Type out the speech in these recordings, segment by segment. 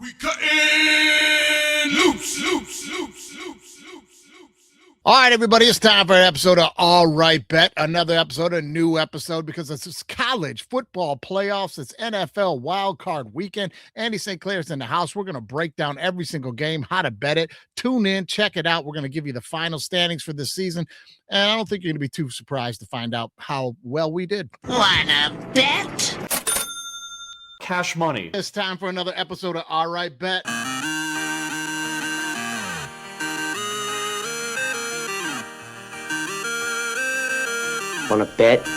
We cutting loose. All right, everybody, it's time for an episode of All Right Bet. Another episode, a new episode, because it's college football playoffs. It's NFL wild card weekend. Andy St. Clair's in the house. We're going to break down every single game, how to bet it. Tune in, check it out. We're going to give you the final standings for this season. And I don't think you're going to be too surprised to find out how well we did. Wanna bet? Cash money. It's time for another episode of All Right Bet. Wanna bet?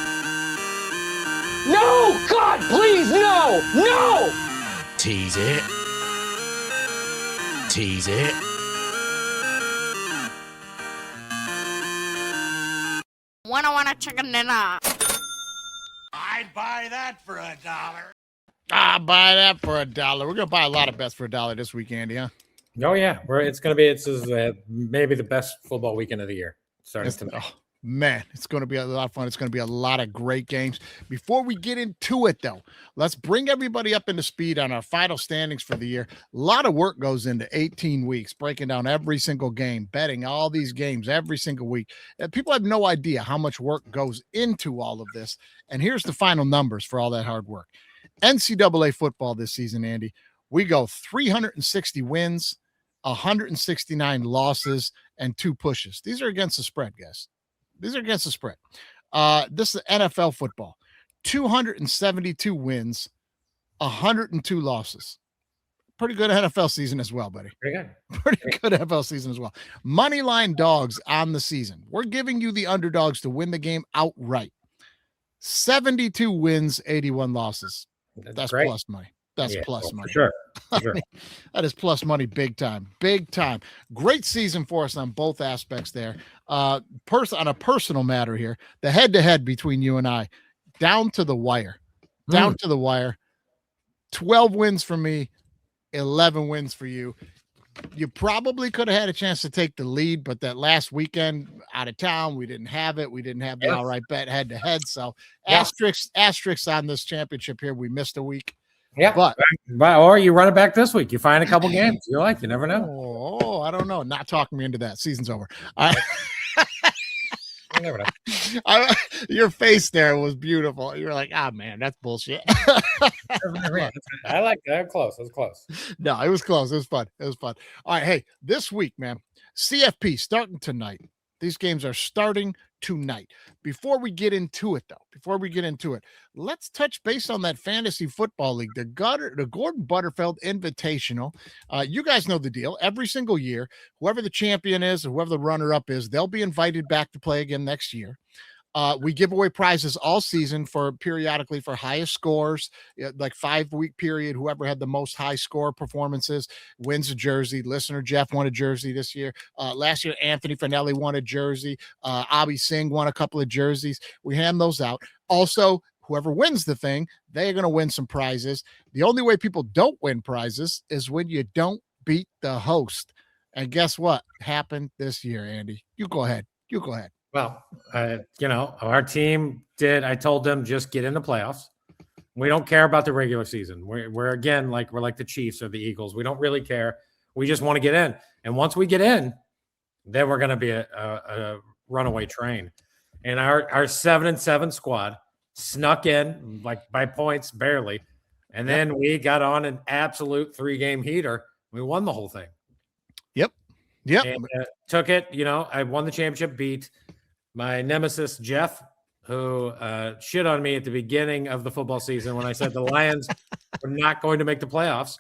No! God, please, no! No! Tease it. Tease it. Want a chicken dinner. I'd buy that for $1. I'll buy that for $1. We're going to buy a lot of bets for $1 this week, Andy, huh? Oh yeah, it's maybe the best football weekend of the year. Starting tonight. Oh, man, it's going to be a lot of fun. It's going to be a lot of great games. Before we get into it, though, let's bring everybody up into speed on our final standings for the year. A lot of work goes into 18 weeks, breaking down every single game, betting all these games every single week. And people have no idea how much work goes into all of this. And here's the final numbers for all that hard work. NCAA football this season, Andy, we go 360 wins, 169 losses, and 2 pushes. These are against the spread, guys. These are against the spread. This is NFL football. 272 wins, 102 losses. Pretty good NFL season as well, buddy. Pretty good. Pretty good NFL season as well. Money line dogs on the season. We're giving you the underdogs to win the game outright. 72 wins, 81 losses. That's great. plus money. That's plus money. For sure. For sure. That is plus money big time. Big time. Great season for us on both aspects there. On a personal matter here, the head-to-head between you and I, down to the wire. Down to the wire. 12 wins for me, 11 wins for you. You probably could have had a chance to take the lead, but that last weekend out of town, we didn't have it. We didn't have the All Right Bet head-to-head. So asterisks on this championship here. We missed a week. Yeah, but or you run it back this week. You find a couple games you like. You never know. Oh, I don't know. Not talking me into that. Season's over. You never know. Your face there was beautiful. You were like, man, that's bullshit. I like that. Close. It was close. No, it was close. It was fun. It was fun. All right. Hey, this week, man, CFP starting tonight. These games are starting tonight. Before we get into it, let's touch base on that fantasy football league, the Gordon Butterfield Invitational. You guys know the deal. Every single year, whoever the champion is, or whoever the runner-up is, they'll be invited back to play again next year. We give away prizes all season periodically for highest scores, like 5-week period. Whoever had the most high score performances wins a jersey. Listener Jeff won a jersey this year. Last year, Anthony Finelli won a jersey. Abhi Singh won a couple of jerseys. We hand those out. Also, whoever wins the thing, they are going to win some prizes. The only way people don't win prizes is when you don't beat the host. And guess what happened this year, Andy? You go ahead. Well, our team did. I told them just get in the playoffs. We don't care about the regular season. We're again like the Chiefs or the Eagles. We don't really care. We just want to get in. And once we get in, then we're going to be a runaway train. And our 7-7 squad snuck in like by points barely, and then we got on an absolute 3-game heater. We won the whole thing. Yep. And, took it. I won the championship. Beat my nemesis, Jeff, who shit on me at the beginning of the football season when I said the Lions were not going to make the playoffs.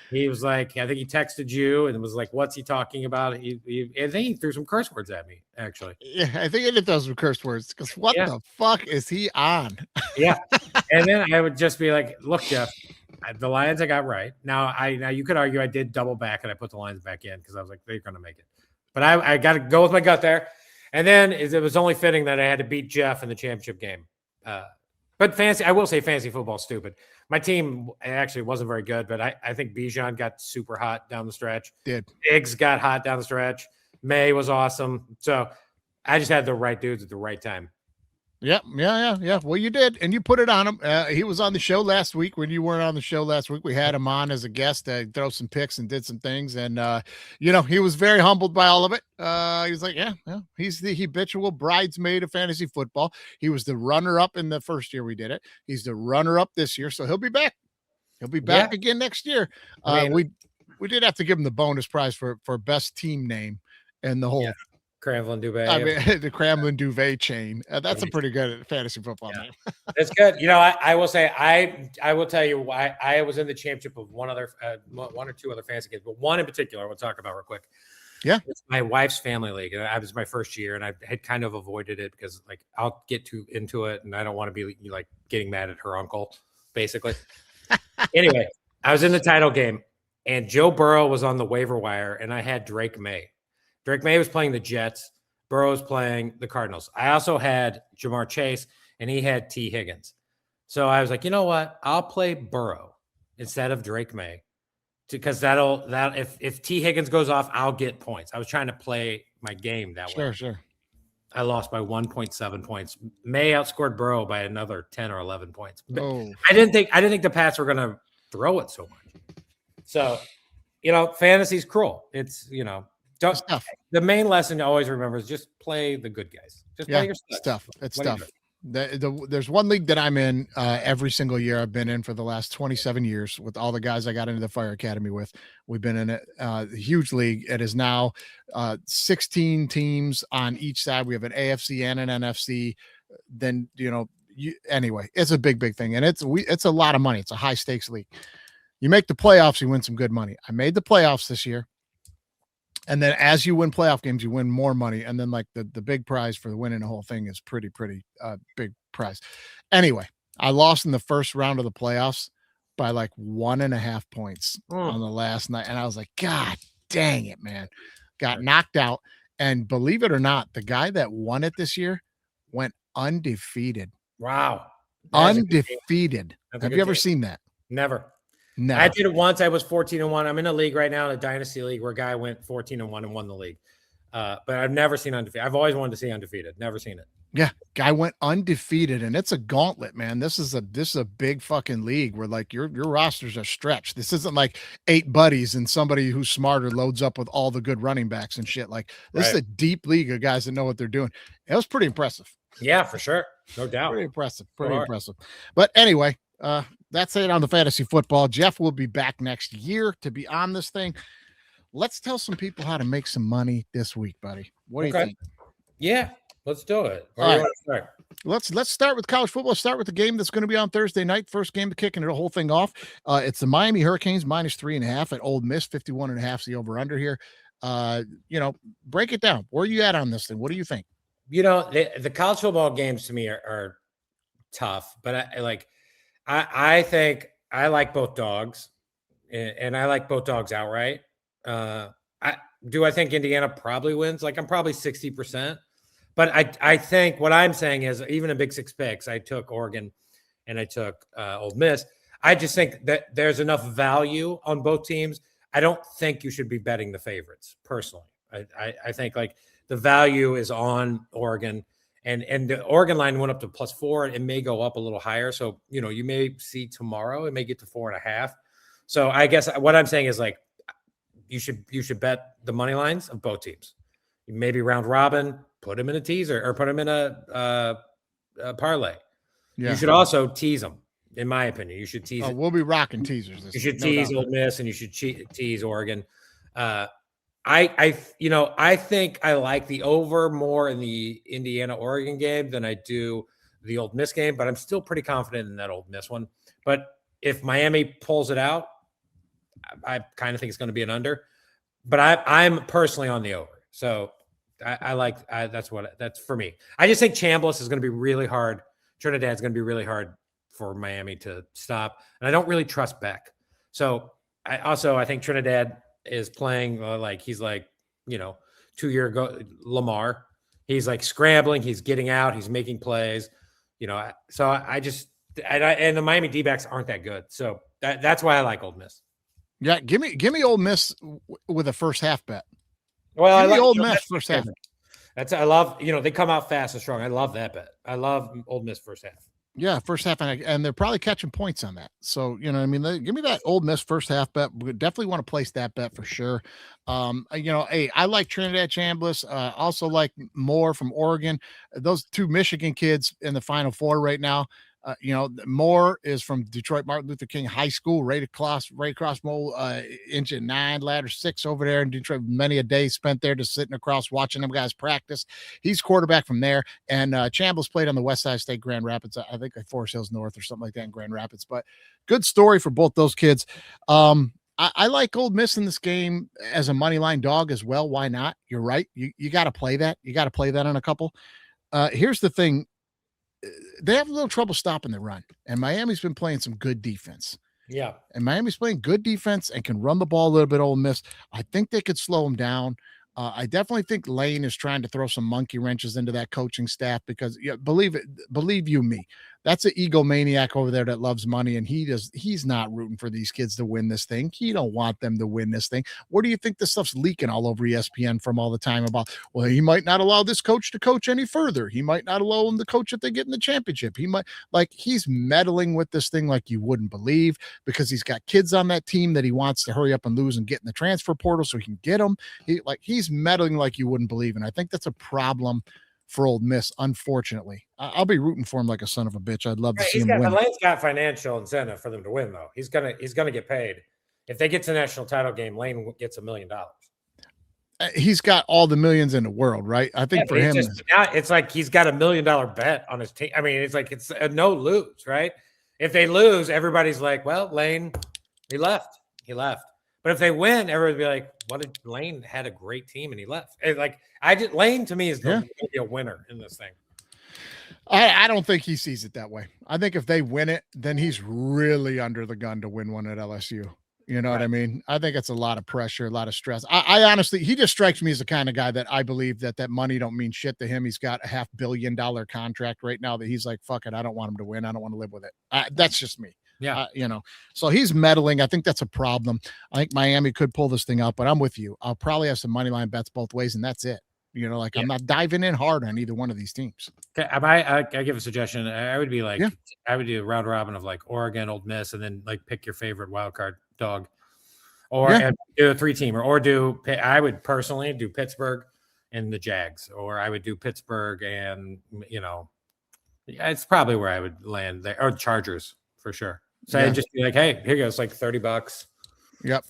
He was like, I think he texted you and was like, what's he talking about? I think he threw some curse words at me, actually. Yeah, I think he did those some curse words because what the fuck is he on? Yeah. And then I would just be like, look, Jeff, the Lions I got right. Now you could argue I did double back and I put the Lions back in because I was like, they're going to make it. But I got to go with my gut there. And then it was only fitting that I had to beat Jeff in the championship game. But I will say fantasy football is stupid. My team actually wasn't very good, but I think Bijan got super hot down the stretch. Diggs got hot down the stretch. May was awesome. So I just had the right dudes at the right time. Yep. Yeah. Well, you did, and you put it on him. He was on the show last week. When you weren't on the show last week, we had him on as a guest to throw some picks and did some things, and he was very humbled by all of it. He was like, "Yeah, he's the habitual bridesmaid of fantasy football. He was the runner-up in the first year we did it. He's the runner-up this year, so he'll be back. He'll be back again next year." We did have to give him the bonus prize for best team name and the whole. Cramlin Duvet. I mean, the Cramlin Duvet chain. That's a pretty good fantasy football name. It's good. I will say, I will tell you why I was in the championship of one or two other fantasy games, but one in particular, we'll talk about real quick. Yeah. It's my wife's family league. It was my first year, and I had kind of avoided it because, like, I'll get too into it, and I don't want to be like getting mad at her uncle, basically. Anyway, I was in the title game, and Joe Burrow was on the waiver wire, and I had Drake May. Drake May was playing the Jets. Burrow was playing the Cardinals. I also had Jamar Chase, and he had T. Higgins. So I was like, you know what? I'll play Burrow instead of Drake May, because if T. Higgins goes off, I'll get points. I was trying to play my game that way. Sure. I lost by 1.7 points. May outscored Burrow by another 10 or 11 points. But I didn't think the Pats were going to throw it so much. So, fantasy's cruel. It's, the main lesson to always remember is just play the good guys. Just play your stuff. It's tough. There's one league that I'm in every single year. I've been in for the last 27 years with all the guys I got into the Fire Academy with. We've been in a huge league. It is now 16 teams on each side. We have an AFC and an NFC. Then, anyway, it's a big thing. And it's a lot of money. It's a high stakes league. You make the playoffs, you win some good money. I made the playoffs this year. And then as you win playoff games, you win more money. And then like the big prize for the winning the whole thing is pretty big prize. Anyway, I lost in the first round of the playoffs by like 1.5 points on the last night. And I was like, God dang it, man. Got knocked out. And believe it or not, the guy that won it this year went undefeated. Wow. Undefeated. Have you ever seen that? Never. No, I did it once. I was 14-1. I'm in a league right now, in a dynasty league, where a guy went 14-1 and won the league. But I've never seen undefeated. I've always wanted to see undefeated. Never seen it. Yeah, guy went undefeated, and it's a gauntlet, man. This is a big fucking league where like your rosters are stretched. This isn't like 8 buddies and somebody who's smarter loads up with all the good running backs and shit. Like this is a deep league of guys that know what they're doing. It was pretty impressive. Yeah, for sure, no doubt. Pretty impressive. But anyway, that's it on the fantasy football. Jeff will be back next year to be on this thing. Let's tell some people how to make some money this week, buddy. What do you think? Yeah, let's do it. All right. Let's start with college football. Start with the game that's going to be on Thursday night. First game to kicking the whole thing off. It's the Miami Hurricanes -3.5 at Ole Miss. 51.5 is the over/under here. Break it down. Where are you at on this thing? What do you think? The college football games to me are tough, but I think I like both dogs, and I like both dogs outright. I think Indiana probably wins. Like, I'm probably 60%, but I think what I'm saying is, even in Big Six picks, I took Oregon and I took Ole Miss. I just think that there's enough value on both teams. I don't think you should be betting the favorites personally. I think like the value is on Oregon. And the Oregon line went up to +4. It may go up a little higher. So, you may see tomorrow, it may get to 4.5. So I guess what I'm saying is like, you should bet the money lines of both teams. Maybe round robin, put them in a teaser or put them in a parlay. Yeah. You should also tease them, in my opinion. You should tease. We'll be rocking teasers. You should tease Ole Miss and you should tease Oregon. I think I like the over more in the Indiana-Oregon game than I do the Ole Miss game, but I'm still pretty confident in that Ole Miss one. But if Miami pulls it out, I kind of think it's going to be an under. But I'm personally on the over. So that's for me. I just think Chambliss is going to be really hard. Trinidad's going to be really hard for Miami to stop. And I don't really trust Beck. So I think Trinidad is playing he's 2 year ago Lamar. He's like scrambling, he's getting out, he's making plays, so and the Miami D-backs aren't that good. So that's why I like Ole Miss. Yeah, give me Ole Miss with a first half bet. Well, give me Ole Miss first half. I love, they come out fast and strong. I love that bet. I love Old Miss first half. Yeah, first half, and they're probably catching points on that. So, give me that Old Miss first half bet. We definitely want to place that bet for sure. Hey, I like Trinidad Chambliss. Also like Moore from Oregon. Those two Michigan kids in the Final Four right now. Moore is from Detroit Martin Luther King High School, right across Mole, engine 9, ladder 6 over there in Detroit. Many a day spent there just sitting across watching them guys practice. He's quarterback from there. And Chambliss played on the West Side State Grand Rapids. I think like Forest Hills North or something like that in Grand Rapids. But good story for both those kids. I like Old Miss in this game as a money line dog as well. Why not? You're right. You got to play that. You got to play that on a couple. Here's the thing. They have a little trouble stopping the run, and Miami's been playing some good defense. Yeah. And Miami's playing good defense and can run the ball a little bit. Ole Miss, I think they could slow them down. I definitely think Lane is trying to throw some monkey wrenches into that coaching staff because, believe you me, that's an egomaniac over there that loves money, and he's not rooting for these kids to win this thing. He don't want them to win this thing. Where do you think this stuff's leaking all over ESPN from all the time about, well, he might not allow this coach to coach any further. He might not allow him to coach if they get in the championship. He's meddling with this thing like you wouldn't believe because he's got kids on that team that he wants to hurry up and lose and get in the transfer portal so he can get them. He's meddling like you wouldn't believe. And I think that's a problem for Ole Miss, unfortunately. I'll be rooting for him like a son of a bitch. I'd love to see him win. Lane's got financial incentive for them to win, though. He's gonna get paid. If they get to the national title game, Lane gets $1 million. He's got all the millions in the world, right? I think for him, it's like he's got $1 million bet on his team. I mean, it's like it's a no lose, right? If they lose, everybody's like, "Well, Lane, he left. But if they win, everybody be like, "What did Lane had a great team and he left?" Lane to me is going to be a winner in this thing. I don't think he sees it that way. I think if they win it, then he's really under the gun to win one at LSU. You know what I mean? I think it's a lot of pressure, a lot of stress. I honestly, he just strikes me as the kind of guy that I believe that money don't mean shit to him. He's got a $500 million contract right now that he's like, fuck it. I don't want him to win. I don't want to live with it. That's just me. Yeah. So he's meddling. I think that's a problem. I think Miami could pull this thing out, but I'm with you. I'll probably have some money line bets both ways, and that's it. I'm not diving in hard on either one of these teams. Okay, I give a suggestion. I would be like, I would do a round robin of like Oregon, Old Miss, and then like pick your favorite wild card dog, or and do a 3-teamer, or I would personally do Pittsburgh and the Jags, or I would do Pittsburgh and it's probably where I would land there, or Chargers for sure. So I'd just be like, hey, here goes like $30. Yep.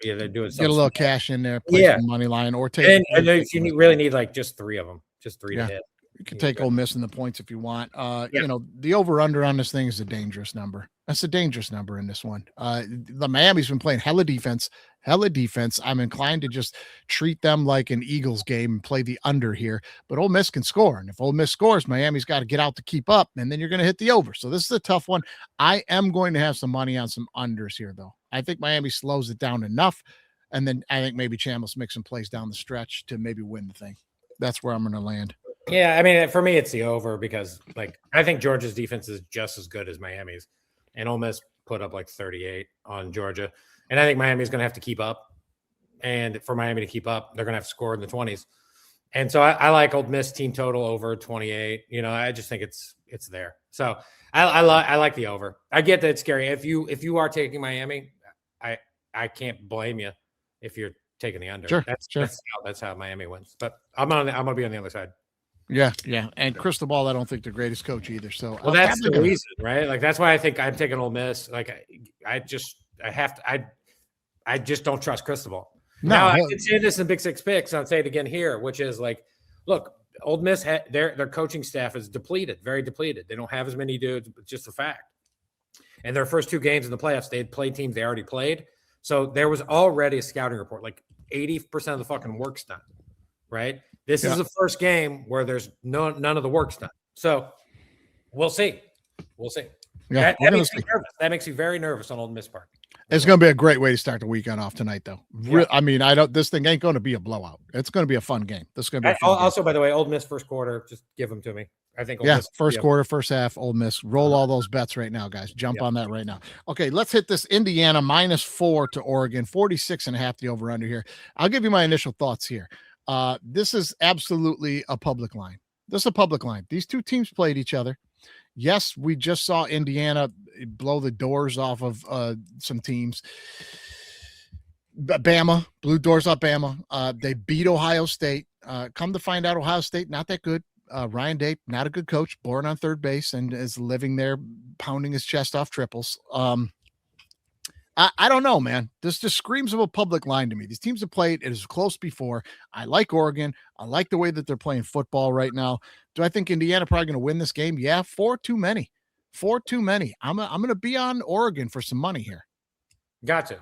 They do it. Get a little cash in there, play some money line, or take. And you really need like just 3 of them, just 3 to hit. You can take Ole Miss in the points if you want. The over under on this thing is a dangerous number. That's a dangerous number in this one. The Miami's been playing hella defense. I'm inclined to just treat them like an Eagles game and play the under here. But Ole Miss can score, and if Ole Miss scores, Miami's got to get out to keep up, and then you're going to hit the over. So this is a tough one. I am going to have some money on some unders here, though. I think Miami slows it down enough, and then I think maybe Chambliss makes some plays down the stretch to maybe win the thing. That's where I'm going to land. Yeah, I mean, for me, it's the over because, I think Georgia's defense is just as good as Miami's, and Ole Miss put up 38 on Georgia, and I think Miami's going to have to keep up, and for Miami to keep up, they're going to have to score in the 20s, and so I like Ole Miss team total over 28. I just think it's there. So I like the over. I get that it's scary. If you are taking Miami, I can't blame you if you're taking the under. Sure, that's how Miami wins. But I'm gonna be on the other side. Yeah. And Cristobal, I don't think the greatest coach either. So that's the reason, right? That's why I think I'm taking Ole Miss. I just don't trust Cristobal. No, now I can say this in Big Six Picks. I'll say it again here, which is look, Ole Miss their coaching staff is depleted, very depleted. They don't have as many dudes, but just a fact. And their first 2 games in the playoffs, they had played teams they already played. So there was already a scouting report, 80% of the fucking work's done, right? This is the first game where there's none of the work's done. So we'll see. Yeah, that makes me nervous. That makes me very nervous on Ole Miss part. It's going to be a great way to start the weekend off tonight, though. Yeah. I mean, this thing ain't going to be a blowout. It's going to be a fun game. This is going to be also, by the way, Ole Miss first quarter, just give them to me. I think. First quarter, first half, Ole Miss. Roll all those bets right now, guys. Jump on that right now. Okay, let's hit this. Indiana -4 to Oregon, 46.5 the over under here. I'll give you my initial thoughts here. This is absolutely a public line. This is a public line. These two teams played each other. Yes, we just saw Indiana blow the doors off of some teams. Bama blew doors off Bama. They beat Ohio State. Come to find out, Ohio State not that good. Ryan Day, not a good coach, born on third base and is living there, pounding his chest off triples. I don't know, man. This just screams of a public line to me. These teams have played. It was close before. I like Oregon. I like the way that they're playing football right now. Do I think Indiana probably going to win this game? Yeah, 4 too many. 4 too many. I'm going to be on Oregon for some money here. Got to.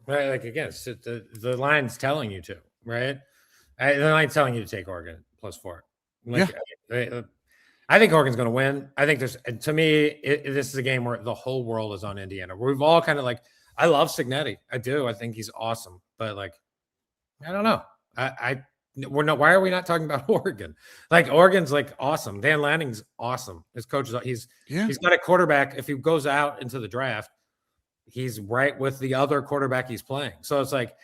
Right, like again, the line's telling you to, right? The line's telling you to take Oregon +4. Like, yeah. I think Oregon's going to win. I think to me, this is a game where the whole world is on Indiana. We've all kind of like, I love Cignetti. I do. I think he's awesome. But like, I don't know. Why are we not talking about Oregon? Like Oregon's like awesome. Dan Lanning's awesome. His coach is he's got a quarterback. If he goes out into the draft, he's right with the other quarterback he's playing. So it's like,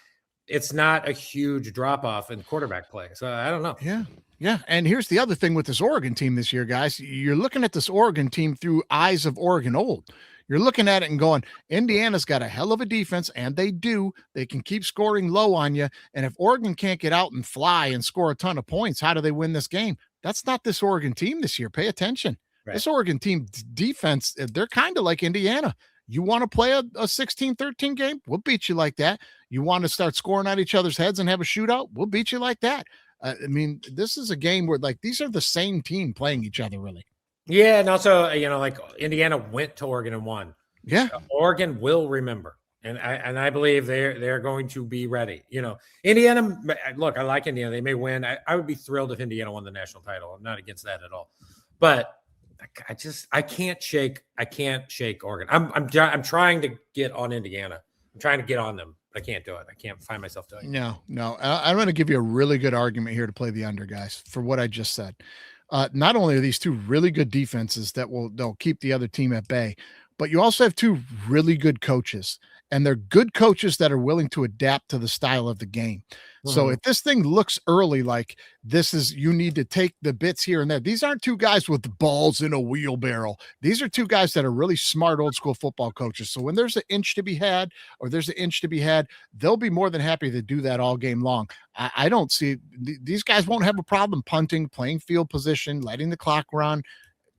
it's not a huge drop off in quarterback play. So I don't know. Yeah. Yeah. And here's the other thing with this Oregon team this year, guys. You're looking at this Oregon team through eyes of Oregon old. You're looking at it and going, Indiana's got a hell of a defense, and they do. They can keep scoring low on you. And if Oregon can't get out and fly and score a ton of points, how do they win this game? That's not this Oregon team this year. Pay attention. Right. This Oregon team defense, they're kind of like Indiana. You want to play a 16-13 game? We'll beat you like that. You want to start scoring at each other's heads and have a shootout? We'll beat you like that. I mean, this is a game where like these are the same team playing each other, really. Yeah, and also, like Indiana went to Oregon and won. Yeah, Oregon will remember, and I believe they're going to be ready. Indiana. Look, I like Indiana. They may win. I would be thrilled if Indiana won the national title. I'm not against that at all, but I can't shake Oregon. I'm trying to get on Indiana. I'm trying to get on them. I can't do it. I can't find myself doing it. No. I'm going to give you a really good argument here to play the under, guys, for what I just said. Not only are these two really good defenses they'll keep the other team at bay, but you also have two really good coaches, and they're good coaches that are willing to adapt to the style of the game. So if this thing looks early like this is, you need to take the bits here and there. These aren't two guys with balls in a wheelbarrow. These are two guys that are really smart old school football coaches. So when there's an inch to be had they'll be more than happy to do that all game long. I don't see these guys won't have a problem punting, playing field position, letting the clock run.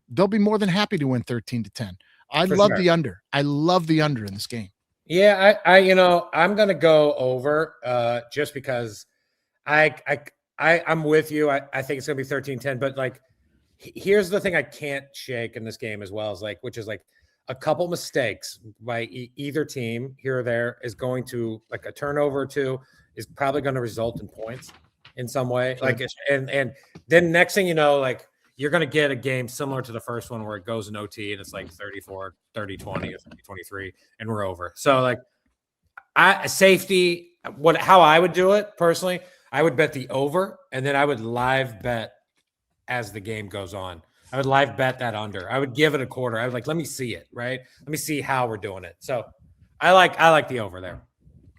They'll be more than happy to win 13-10. I love the under. I love the under in this game. Yeah, I'm gonna go over just because I'm with you. I think it's gonna be 13-10, but like here's the thing I can't shake in this game as well, which is like a couple mistakes by either team here or there is going to, like a turnover or two is probably going to result in points in some way. Like and then next thing you know, like you're going to get a game similar to the first one where it goes in OT and it's like 34, 30-20 or 30-23 and we're over. So like how I would do it personally, I would bet the over and then I would live bet as the game goes on. I would live bet that under. I would give it a quarter. I would let me see it, right? Let me see how we're doing it. So I like the over there.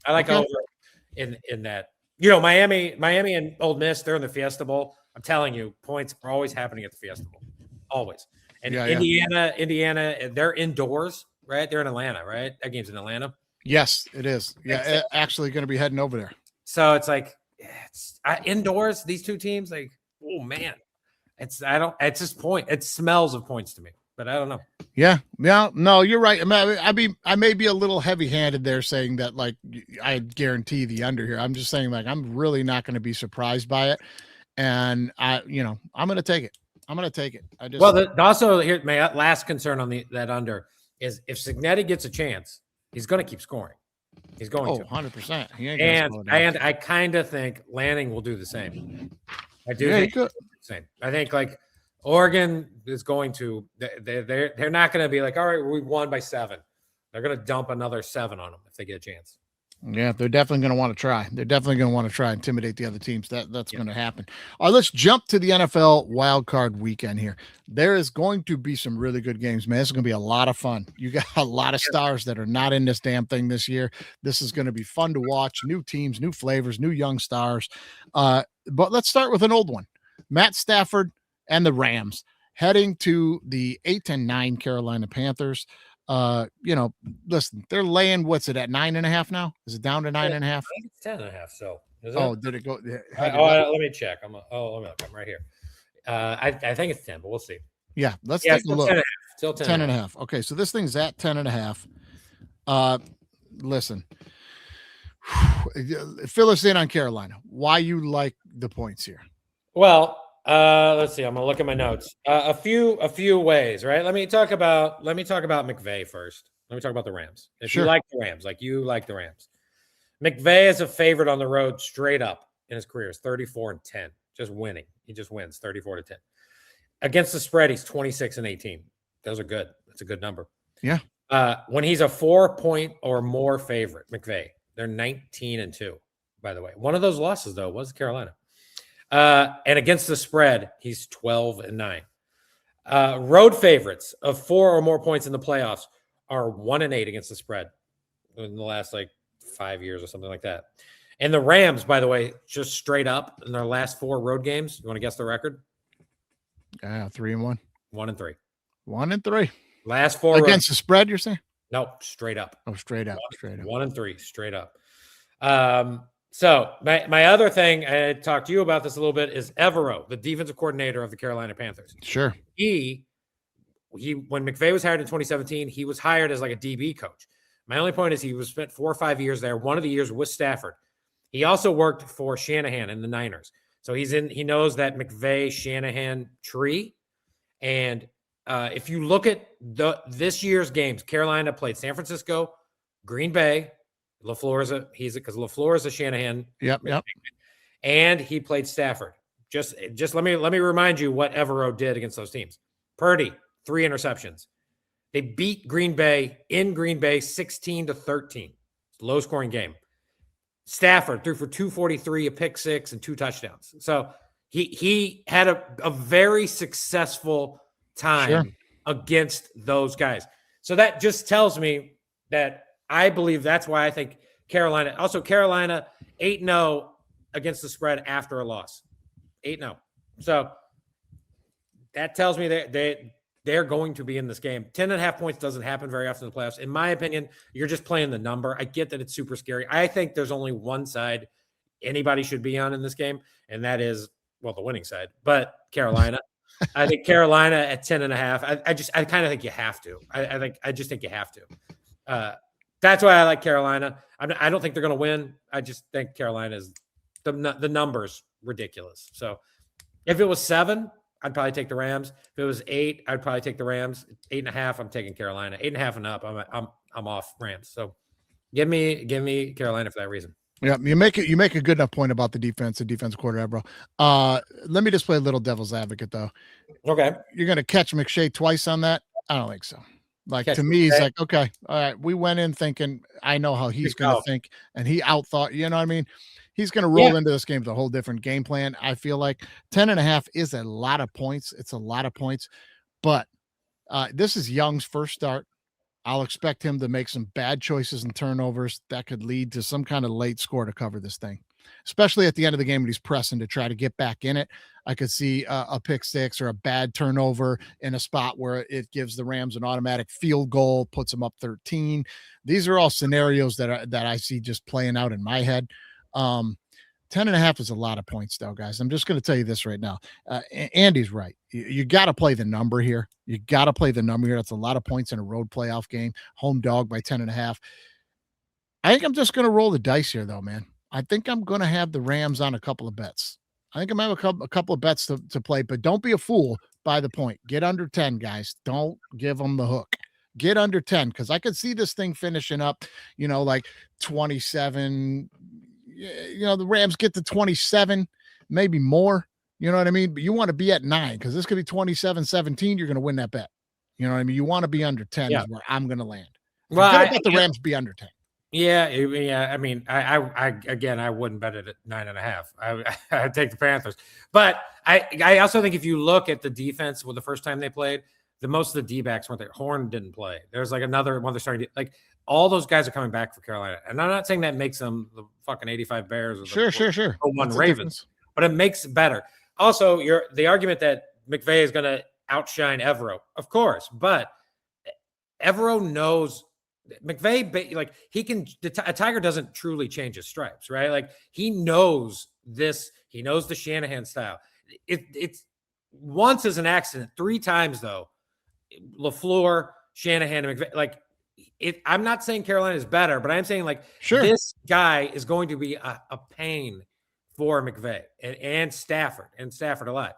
I like over in that. Miami and Old Miss, they're in the Fiesta Bowl. I'm telling you, points are always happening at the Fiesta Bowl. Always. And Indiana, they're indoors, right? They're in Atlanta, right? That game's in Atlanta. Yes, it is. Yeah, actually going to be heading over there. So it's like indoors, these two teams, like, oh man. It's just point. It smells of points to me, but I don't know. Yeah. No, you're right. I may be a little heavy-handed there saying that, like, I guarantee the under here. I'm just saying, like, I'm really not going to be surprised by it. And I'm going to take it. Also here, my last concern on that under is if Cignetti gets a chance, he's going to keep scoring. He's going to 100%. And I kind of think Lanning will do the same. I do think the same. I think like Oregon is going to they're not going to be like, all right, we won by 7. They're going to dump another 7 on them if they get a chance. Yeah, they're definitely going to want to try. They're definitely going to want to try and intimidate the other teams. That's going to happen. All right, let's jump to the NFL wild card weekend here. There is going to be some really good games, man. This is going to be a lot of fun. You got a lot of stars that are not in this damn thing this year. This is going to be fun to watch. New teams, new flavors, new young stars. But let's start with an old one. Matt Stafford and the Rams heading to the 8-9 Carolina Panthers. Listen, they're laying, what's it at 9.5 now? Is it down to 9.5? I think it's 10.5. So is it? Oh, did it go? Let me check. Let me look. I'm right here. I think it's 10, but we'll see. Yeah, let's take a look. 10.5. Still 10.5. Okay, so this thing's at 10.5. Listen, fill us in on Carolina. Why you like the points here? Well, let's see. I'm gonna look at my notes. A few ways, right? Let me talk about McVay first. Let me talk about the Rams. If Sure. you like the Rams, like you like the Rams, McVay is a favorite on the road straight up in his career. Is 34-10, just winning. He just wins 34-10. Against the spread, he's 26-18. Those are good. That's a good number. Yeah. When he's a 4-point or more favorite, McVay, they're 19-2. By the way, one of those losses though was Carolina. And against the spread, he's 12-9. Road favorites of 4 or more points in the playoffs are 1-8 against the spread in the last 5 years or something like that. And the Rams, by the way, just straight up in their last 4 road games. You want to guess the record? 3-1. 1-3. 1-3. Last 4 against the spread, you're saying? No, straight up. Oh, straight up. Straight up. 1-3, straight up. So my other thing, I talked to you about this a little bit, is Evero, the defensive coordinator of the Carolina Panthers. Sure. He when McVay was hired in 2017, he was hired as a DB coach. My only point is he was spent 4 or 5 years there. One of the years with Stafford. He also worked for Shanahan in the Niners. So he knows that McVay Shanahan tree. And if you look at this year's games, Carolina played San Francisco, Green Bay. Because LaFleur is a Shanahan. Yep. And he played Stafford. Just let me remind you what Evero did against those teams. Purdy, 3 interceptions. They beat Green Bay in Green Bay 16-13. Low scoring game. Stafford threw for 243, a pick 6, and 2 touchdowns. So he had a very successful time against those guys. So that just tells me that I believe that's why I think Carolina 8-0 against the spread after a loss. 8-0. So that tells me they're going to be in this game. 10.5 points doesn't happen very often in the playoffs. In my opinion, you're just playing the number. I get that it's super scary. I think there's only one side anybody should be on in this game, and that is, the winning side. But Carolina. I think Carolina at 10.5. I kind of think you have to. I just think you have to. That's why I like Carolina. I don't think they're going to win. I just think Carolina is the numbers ridiculous. So if it was 7, I'd probably take the Rams. If it was 8, I'd probably take the Rams. 8.5, I'm taking Carolina. 8.5 and up, I'm off Rams. So give me Carolina for that reason. Yeah, you make a good enough point about the defensive quarterback, bro. Let me just play a little devil's advocate though. Okay. You're gonna catch McShay twice on that? I don't think so. To me, he's okay, all right. We went in thinking I know how he's gonna think, and he outthought, you know what I mean? He's gonna roll into this game with a whole different game plan. I feel like 10.5 is a lot of points. It's a lot of points, but this is Young's first start. I'll expect him to make some bad choices and turnovers that could lead to some kind of late score to cover this thing, especially at the end of the game when he's pressing to try to get back in it. I could see a pick 6 or a bad turnover in a spot where it gives the Rams an automatic field goal, puts them up 13. These are all scenarios that I see just playing out in my head. 10.5 is a lot of points though, guys. I'm just going to tell you this right now. Andy's right. You got to play the number here. You got to play the number here. That's a lot of points in a road playoff game. Home dog by 10.5. I think I'm just going to roll the dice here though, man. I think I'm going to have the Rams on a couple of bets. I think I'm going to have a couple of bets to play, but don't be a fool by the point. Get under 10, guys. Don't give them the hook. Get under 10 because I could see this thing finishing up, 27. The Rams get to 27, maybe more. You know what I mean? But you want to be at 9 because this could be 27-17. You're going to win that bet. You know what I mean? You want to be under 10 is where I'm going to land. Well, I bet the Rams be under 10. Yeah. I mean, again, I wouldn't bet it at 9.5. I'd take the Panthers, but I also think if you look at the defense, the first time they played, most of the D-backs weren't there. Horn didn't play. There's like another one they're starting to like. All those guys are coming back for Carolina, and I'm not saying that makes them the fucking 85 Bears or Sure. the 01 That's the Ravens, difference. but it makes it better. Also, the argument that McVay is going to outshine Evero, of course, but Evero knows McVay, like he can. A Tiger doesn't truly change his stripes, right? Like he knows this. He knows the Shanahan style. It's once is an accident. 3 times though, LaFleur, Shanahan, and McVay. Like I'm not saying Carolina is better, but I'm saying like this guy is going to be a pain for McVay and Stafford a lot.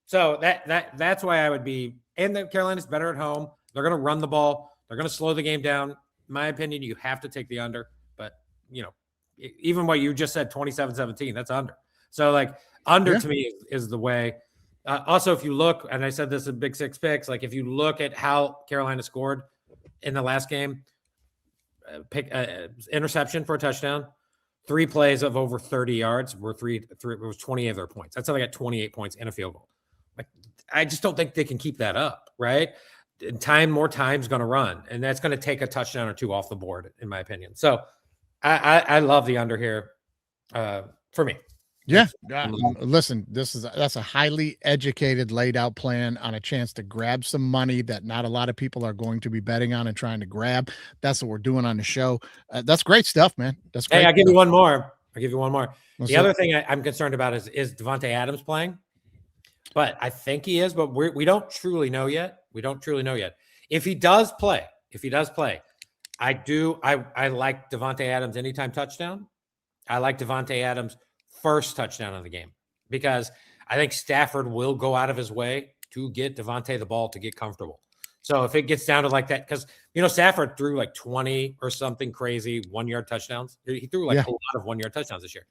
So that's why I would be. And that Carolina's better at home. They're going to run the ball. They're going to slow the game down. In my opinion, you have to take the under. But, even what you just said, 27-17, that's under. So, like, under to me is the way. Also, if you look, and I said this in Big Six Picks, like if you look at how Carolina scored in the last game, interception for a touchdown, 3 plays of over 30 yards were it was 28 of their points. That's how they got 28 points in a field goal. Like, I just don't think they can keep that up, right? More time's going to run, and that's going to take a touchdown or 2 off the board, in my opinion. So I love the under here for me. Yeah. Listen, that's a highly educated, laid out plan on a chance to grab some money that not a lot of people are going to be betting on and trying to grab. That's what we're doing on the show. That's great stuff, man. That's great. Hey, I'll give you one more. The other it. thing I'm concerned about is Devontae Adams playing? But I think he is, but we don't truly know yet. If he does play, I like Devontae Adams anytime touchdown. I like Devontae Adams first touchdown of the game because I think Stafford will go out of his way to get Devontae the ball to get comfortable. So if it gets down to like that, because Stafford threw like 20 or something crazy 1-yard touchdowns. He threw like a lot of 1-yard touchdowns this year.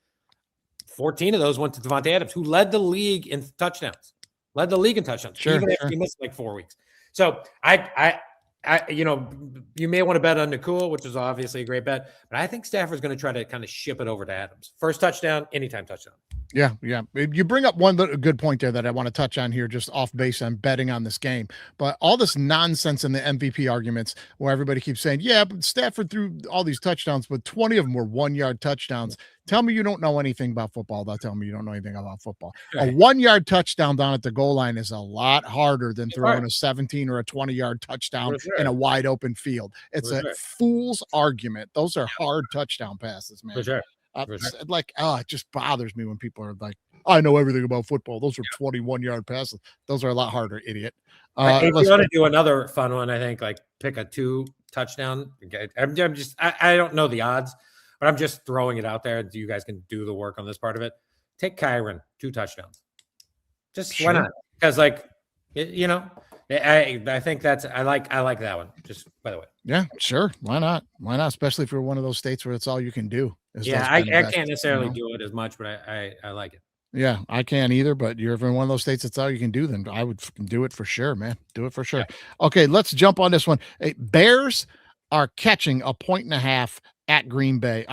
14 of those went to Devontae Adams, who led the league in touchdowns. Even if he missed like 4 weeks. So I you may want to bet on Nakul, which is obviously a great bet, but I think Stafford's going to try to kind of ship it over to Adams. First touchdown, anytime touchdown. Yeah. You bring up one good point there that I want to touch on here, just off base on betting on this game. But all this nonsense in the MVP arguments where everybody keeps saying, yeah, but Stafford threw all these touchdowns, but 20 of them were 1-yard touchdowns. Tell me you don't know anything about football. They'll tell me you don't know anything about football. Right. A 1-yard touchdown down at the goal line is a lot harder than throwing a 17 or a 20-yard touchdown in a wide open field. It's a fool's argument. Those are hard touchdown passes, man. For sure. It just bothers me when people are like, I know everything about football. Those are 21-yard passes. Those are a lot harder, idiot. If you want to do another fun one, I think like pick a 2 touchdown. I don't know the odds, but I'm just throwing it out there. You guys can do the work on this part of it. Take Kyron 2 touchdowns. Why not? Because I think I like that one. Just by the way. Yeah, sure. Why not? Especially if you're one of those states where it's all you can do. Yeah, I can't necessarily do it as much, but I like it. Yeah, I can't either, but you're in one of those states that's all you can do, then I would do it for sure, man. Do it for sure. Yeah. Okay, let's jump on this one. Hey, Bears are catching a 1.5 at Green Bay.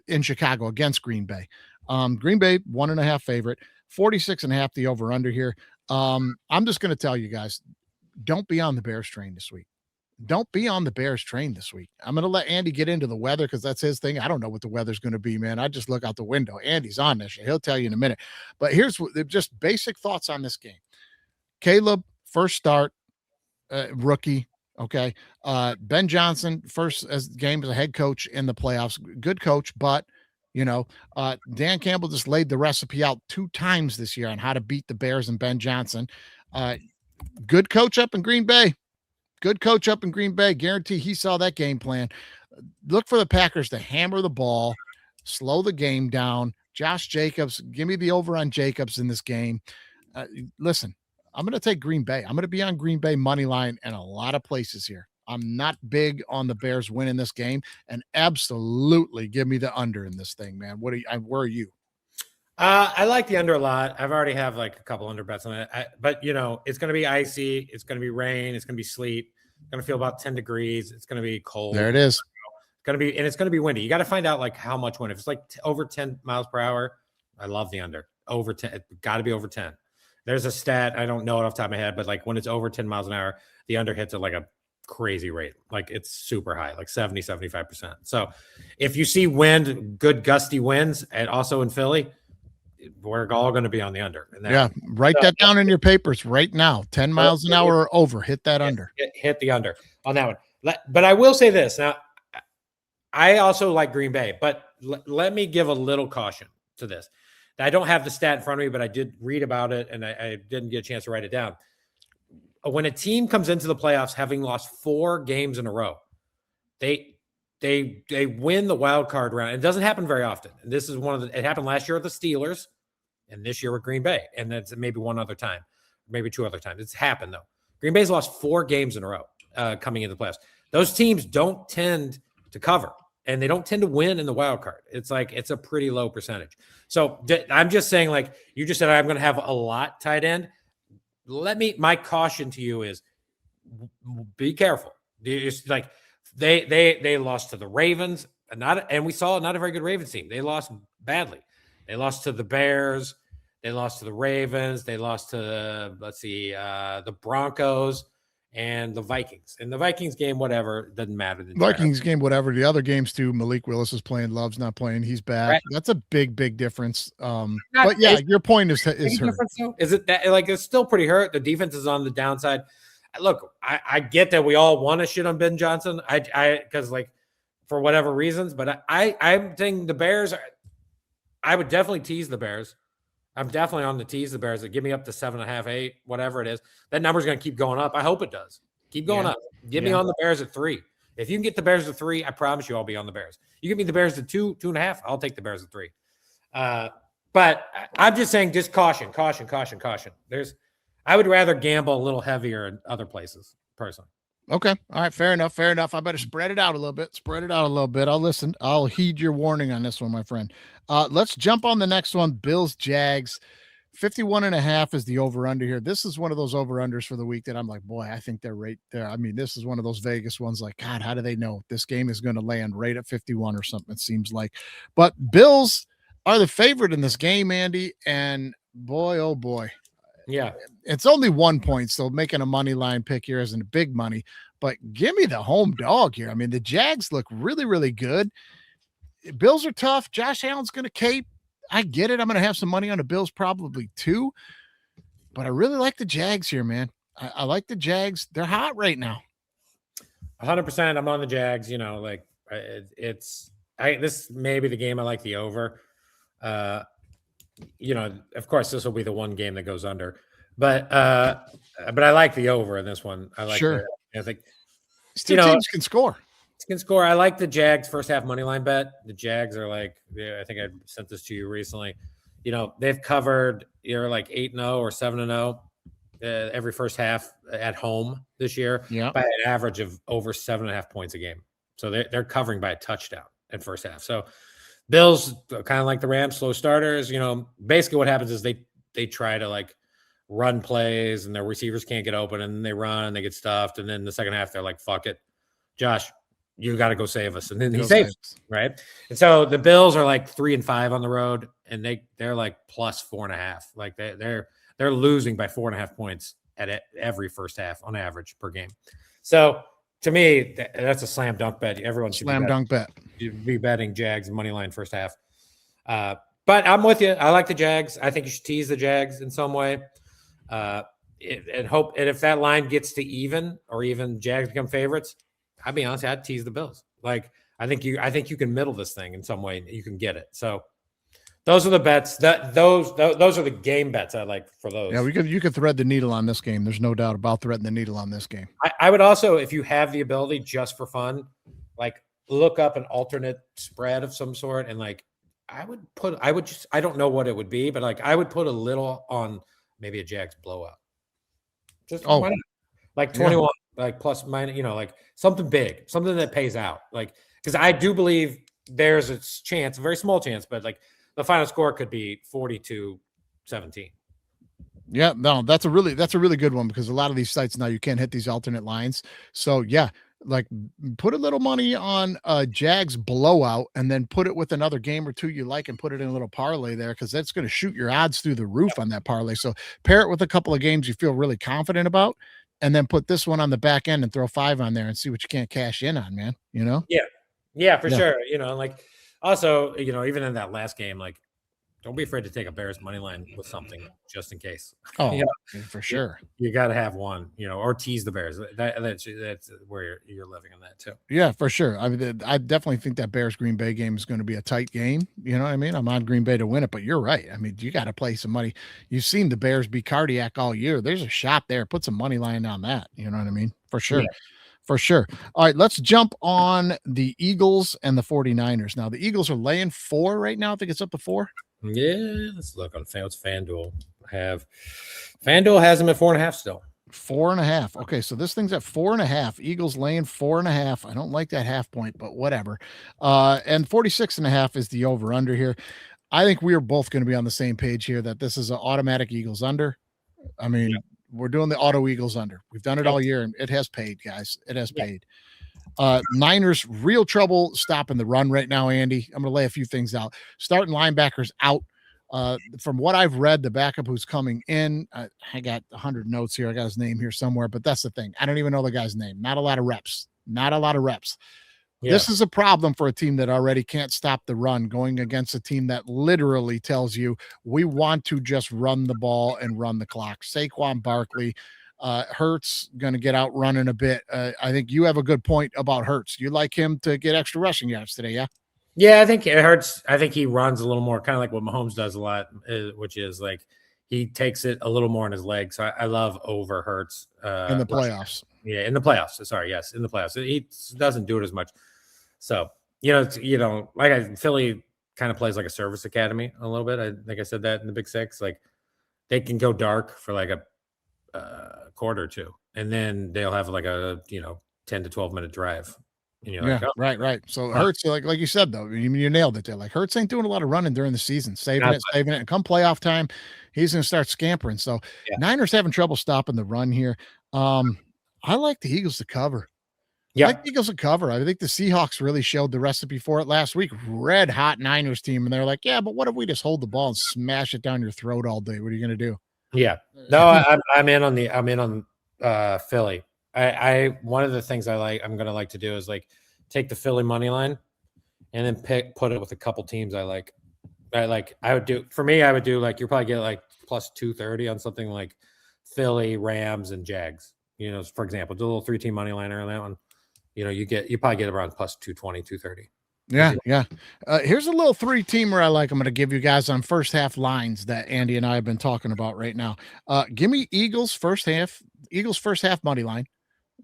In Chicago against Green Bay. Green Bay 1.5 favorite, 46.5 the over under here. I'm just going to tell you guys, don't be on the Bears train this week. I'm going to let Andy get into the weather because that's his thing. I don't know what the weather's going to be, man. I just look out the window. Andy's on this shit. He'll tell you in a minute. But here's just basic thoughts on this game. Caleb, first start, rookie. Okay. Ben Johnson, first game as a head coach in the playoffs. Good coach, but Dan Campbell just laid the recipe out 2 times this year on how to beat the Bears and Ben Johnson. Good coach up in Green Bay. Guarantee he saw that game plan. Look for the Packers to hammer the ball, slow the game down. Josh Jacobs, give me the over on Jacobs in this game. Listen, I'm going to take Green Bay. I'm going to be on Green Bay money line in a lot of places here. I'm not big on the Bears winning this game, and absolutely give me the under in this thing, man. Where are you? I like the under a lot. I've already have like a couple under bets on it, but it's going to be icy. It's going to be rain. It's going to be sleet. It's going to feel about 10 degrees. It's going to be cold. There it is. it's gonna be windy. You got to find out like how much wind. If it's like over 10 miles per hour, I love the under. Over 10, it got to be over 10. There's a stat, I don't know it off the top of my head, but like when it's over 10 miles an hour, the under hits at like a crazy rate. Like it's super high, like 70, 75%. So if you see wind, good gusty winds, and also in Philly, we're all going to be on the under. And write that down in your papers right now. 10 miles an hour or over, hit that under. Hit the under on that one. But I will say this. Now, I also like Green Bay, but let me give a little caution to this. I don't have the stat in front of me, but I did read about it, and I didn't get a chance to write it down. When a team comes into the playoffs having lost 4 games in a row, they win the wild card round. It doesn't happen very often. And this is it happened last year with the Steelers and this year with Green Bay. And that's maybe one other time, maybe 2 other times. It's happened though. Green Bay's lost 4 games in a row coming into the playoffs. Those teams don't tend to cover, and they don't tend to win in the wild card. It's a pretty low percentage. So I'm just saying, like you just said, I'm going to have a lot tight end. My caution to you is be careful. It's like they lost to the Ravens, and we saw not a very good Ravens team. They lost badly. They lost to the Bears. They lost to the Ravens. They lost to the Broncos and the Vikings. In the Vikings game, whatever, doesn't matter. Vikings game, whatever. The other games too. Malik Willis is playing. Love's not playing. He's bad. Right. That's a big difference. But yeah, your point is hurt. Is it that like it's still pretty hurt? The defense is on the downside. Look, I get that we all want to shit on Ben Johnson. I because like for whatever reasons, but I'm saying the Bears. I would definitely tease the Bears. I'm definitely on the tease the Bears. That give me up to 7.5, 8, whatever it is. That number's going to keep going up. I hope it does. Keep going up. Give me on the Bears at 3. If you can get the Bears at 3, I promise you I'll be on the Bears. You give me the Bears at 2, 2.5, I'll take the Bears at 3. But I'm just saying, just caution. I would rather gamble a little heavier in other places, personally. Okay. All right. Fair enough. I better spread it out a little bit. I'll listen. I'll heed your warning on this one, my friend. Let's jump on the next one. Bills, Jags. 51.5 is the over under here. This is one of those over unders for the week that I'm like, boy, I think they're right there. I mean, this is one of those Vegas ones like, God, how do they know this game is going to land right at 51 or something? It seems like, but Bills are the favorite in this game, Andy. And boy, oh boy. Yeah. It's only 1 point. So making a money line pick here isn't big money, but give me the home dog here. I mean, the Jags look really, really good. Bills are tough. Josh Allen's going to cape. I get it. I'm going to have some money on the Bills probably too, but I really like the Jags here, man. I like the Jags. They're hot right now. 100%. I'm on the Jags. You know, like this may be the game I like the over. You know, of course, this will be the one game that goes under, but I like the over in this one. I like. Sure. I think teams can score. Can score. I like the Jags first half money line bet. The Jags are like, I think I sent this to you recently. You know, they've covered like 8-0 or 7-0 every first half at home this year by an average of over 7.5 points a game. So they're covering by a touchdown at first half. So Bills kind of like the Rams, slow starters. You know, basically what happens is they try to like run plays and their receivers can't get open and they run and they get stuffed. And then the second half, they're like, fuck it, Josh, you got to go save us. And then he saves us, right? And so the Bills are like 3-5 on the road and they're like plus 4.5. Like they're losing by 4.5 points at every first half on average per game. So to me, that's a slam dunk bet. Everyone should be betting Jags money line first half. But I'm with you. I like the Jags. I think you should tease the Jags in some way. And if that line gets to even or even Jags become favorites, I'll be honest, I'd tease the Bills. Like I think you can middle this thing in some way. You can get it. So those are the bets. Those are the game bets I like for those. Yeah, you could thread the needle on this game. There's no doubt about threading the needle on this game. I would also, if you have the ability, just for fun, like look up an alternate spread of some sort, and like I don't know what it would be, but like I would put a little on maybe a Jags blowout. Just like 21, like plus minus, like something big, something that pays out. Like because I do believe there's a chance, a very small chance, but like the final score could be 42-17. Yeah, no, that's a really good one because a lot of these sites now you can't hit these alternate lines. So yeah, Like, put a little money on Jags blowout and then put it with another game or two you like and put it in a little parlay there, because that's going to shoot your odds through the roof on that parlay. So pair it with a couple of games you feel really confident about, and then put this one on the back end and throw 5 on there and see what you can't cash in on, man. You know? Yeah, for Yeah. sure. Like also, even in that last game, like don't be afraid to take a Bears money line with something just in case. Oh, You for sure. You got to have one, or tease the Bears. That's where you're living in that too. Yeah, for sure. I mean, I definitely think that Bears Green Bay game is going to be a tight game. You know what I mean? I'm on Green Bay to win it, but you're right. I mean, you got to play some money. You've seen the Bears be cardiac all year. There's a shot there. Put some money line on that. You know what I mean? For sure. Yeah. For sure. All right, let's jump on the Eagles and the 49ers. Now, the Eagles are laying 4 right now. I think it's up to 4. Yeah, let's look on FanDuel. FanDuel has them at 4.5 still. 4.5. Okay, so this thing's at 4.5. Eagles laying 4.5. I don't like that half point, but whatever. And 46.5 is the over under here. I think we are both going to be on the same page here that this is an automatic Eagles under. I mean, we're doing the auto Eagles under. We've done it all year, and it has paid, guys. It has paid. Niners, real trouble stopping the run right now, Andy. I'm going to lay a few things out. Starting linebackers out. From what I've read, the backup who's coming in, I got 100 notes here. I got his name here somewhere, but that's the thing. I don't even know the guy's name. Not a lot of reps. Yeah. This is a problem for a team that already can't stop the run, going against a team that literally tells you we want to just run the ball and run the clock. Saquon Barkley, Hurts going to get out running a bit. I think you have a good point about Hurts. You like him to get extra rushing yards today, yeah? Yeah, I think it hurts. I think he runs a little more, kind of like what Mahomes does a lot, which is like he takes it a little more in his legs. So I love over Hurts in the playoffs. Yeah, in the playoffs. Sorry, yes, in the playoffs. He doesn't do it as much. So Philly kind of plays like a service academy a little bit. I said that in the Big Six. Like they can go dark for like a quarter or two, and then they'll have like a 10 to 12 minute drive. Yeah, right. So Hurts, like you said, though, you nailed it there. Like Hurts ain't doing a lot of running during the season, saving it. And come playoff time, he's going to start scampering. So Niners having trouble stopping the run here. I like the Eagles to cover. Yeah, I like the Eagles to cover. I think the Seahawks really showed the recipe for it last week. Red hot Niners team, and they're like, yeah, but what if we just hold the ball and smash it down your throat all day? What are you going to do? Yeah, no, I'm in on Philly. I one of the things I'm going to like to do is like take the Philly money line and then put it with a couple teams I like. I would do like you'll probably get like plus 230 on something like Philly, Rams, and Jags. For example, do a little 3-team money liner on that one. You probably get around plus 220, 230. Yeah. Here's a little 3-teamer I like. I'm going to give you guys on first half lines that Andy and I have been talking about right now. Give me Eagles first half money line.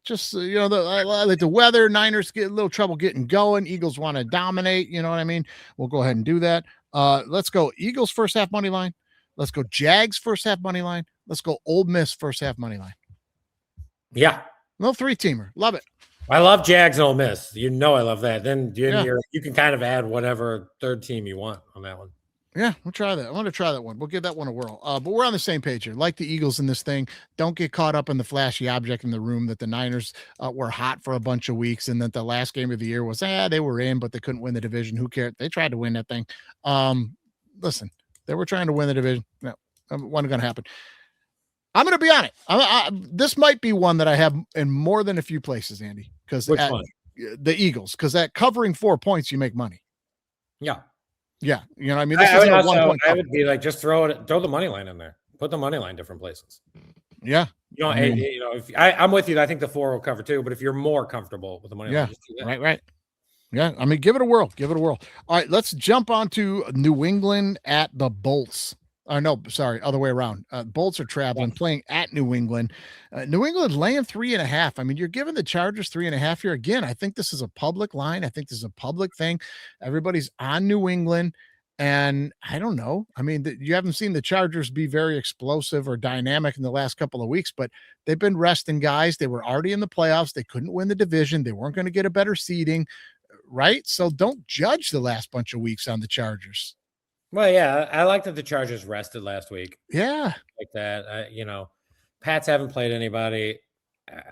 Just I like the weather. Niners get a little trouble getting going. Eagles want to dominate. You know what I mean? We'll go ahead and do that. Let's go Eagles first half money line. Let's go Jags first half money line. Let's go Ole Miss first half money line. Yeah, little 3-teamer. Love it. I love Jags and Ole Miss. I love that. Then you can kind of add whatever third team you want on that one. Yeah, we'll try that. I want to try that one. We'll give that one a whirl. But we're on the same page here. Like the Eagles in this thing. Don't get caught up in the flashy object in the room that the Niners were hot for a bunch of weeks, and that the last game of the year was, they were in, but they couldn't win the division. Who cared? They tried to win that thing. Listen, they were trying to win the division. No, wasn't going to happen. I'm going to be on it. This might be one that I have in more than a few places, Andy. Because the Eagles, because at covering 4 points, you make money. Yeah. Yeah, I mean, I would be like, just throw the money line in there. Put the money line different places. Yeah, I'm with you. I think the 4 will cover too. But if you're more comfortable with the money line, just do that. Right. Yeah, I mean, give it a whirl. All right, let's jump on to New England at the Bolts. No, sorry, other way around. Bolts are traveling, playing at New England. New England laying 3.5. I mean, you're giving the Chargers 3.5 here. Again, I think this is a public line. I think this is a public thing. Everybody's on New England, and I don't know. I mean, you haven't seen the Chargers be very explosive or dynamic in the last couple of weeks, but they've been resting guys. They were already in the playoffs. They couldn't win the division. They weren't going to get a better seeding, right? So don't judge the last bunch of weeks on the Chargers. Well, yeah, I like that the Chargers rested last week. Yeah. Like that. Pats haven't played anybody.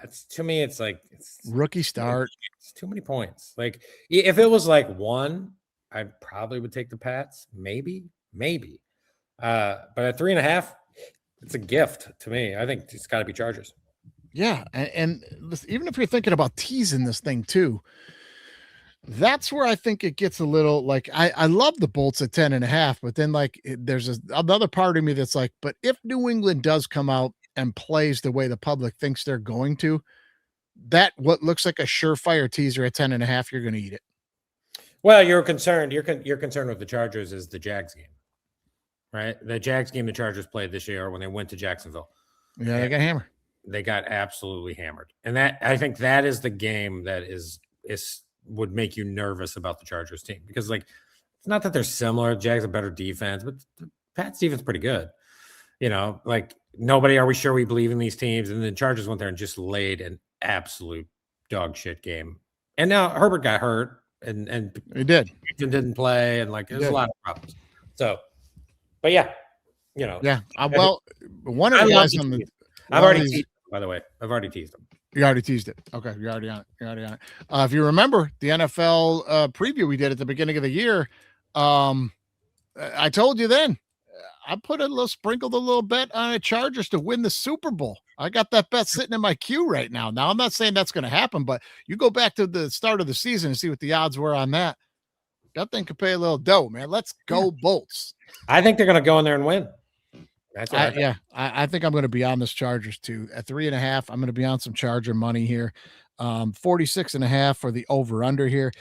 It's to me, it's like Rookie start. it's too many points. Like if it was like 1, I probably would take the Pats. Maybe. But at 3.5, it's a gift to me. I think it's got to be Chargers. Yeah, and listen, even if you're thinking about teasing this thing too, that's where I think it gets a little like I love the Bolts at 10.5, but then like there's another part of me that's like, but if New England does come out and plays the way the public thinks they're going to, that what looks like a surefire teaser at 10.5, you're going to eat it. Well, you're concerned. You're concerned with the Chargers is the Jags game, right? The Jags game the Chargers played this year when they went to Jacksonville. Yeah, they got hammered. They got absolutely hammered, and that I think that is the game that is would make you nervous about the Chargers team because like it's not that they're similar. Jags have better defense, but the Pats defense is pretty good. Like nobody are we sure we believe in these teams, and the Chargers went there and just laid an absolute dog shit game. And now Herbert got hurt, and He didn't play, and like there's a lot of problems. So, but yeah. Yeah. Well, one of the guys on the I've already teased him, by the way. I've already teased him. You already teased it. Okay, you're already on it. If you remember the NFL preview we did at the beginning of the year, I told you then I sprinkled a little bet on the Chargers to win the Super Bowl. I got that bet sitting in my queue right now. Now I'm not saying that's going to happen, but you go back to the start of the season and see what the odds were on that. That thing could pay a little dough, man. Let's go Bolts. I think they're going to go in there and win. That's what I think I'm going to be on this Chargers too. At 3.5, I'm going to be on some Charger money here. 46.5 for the over under here.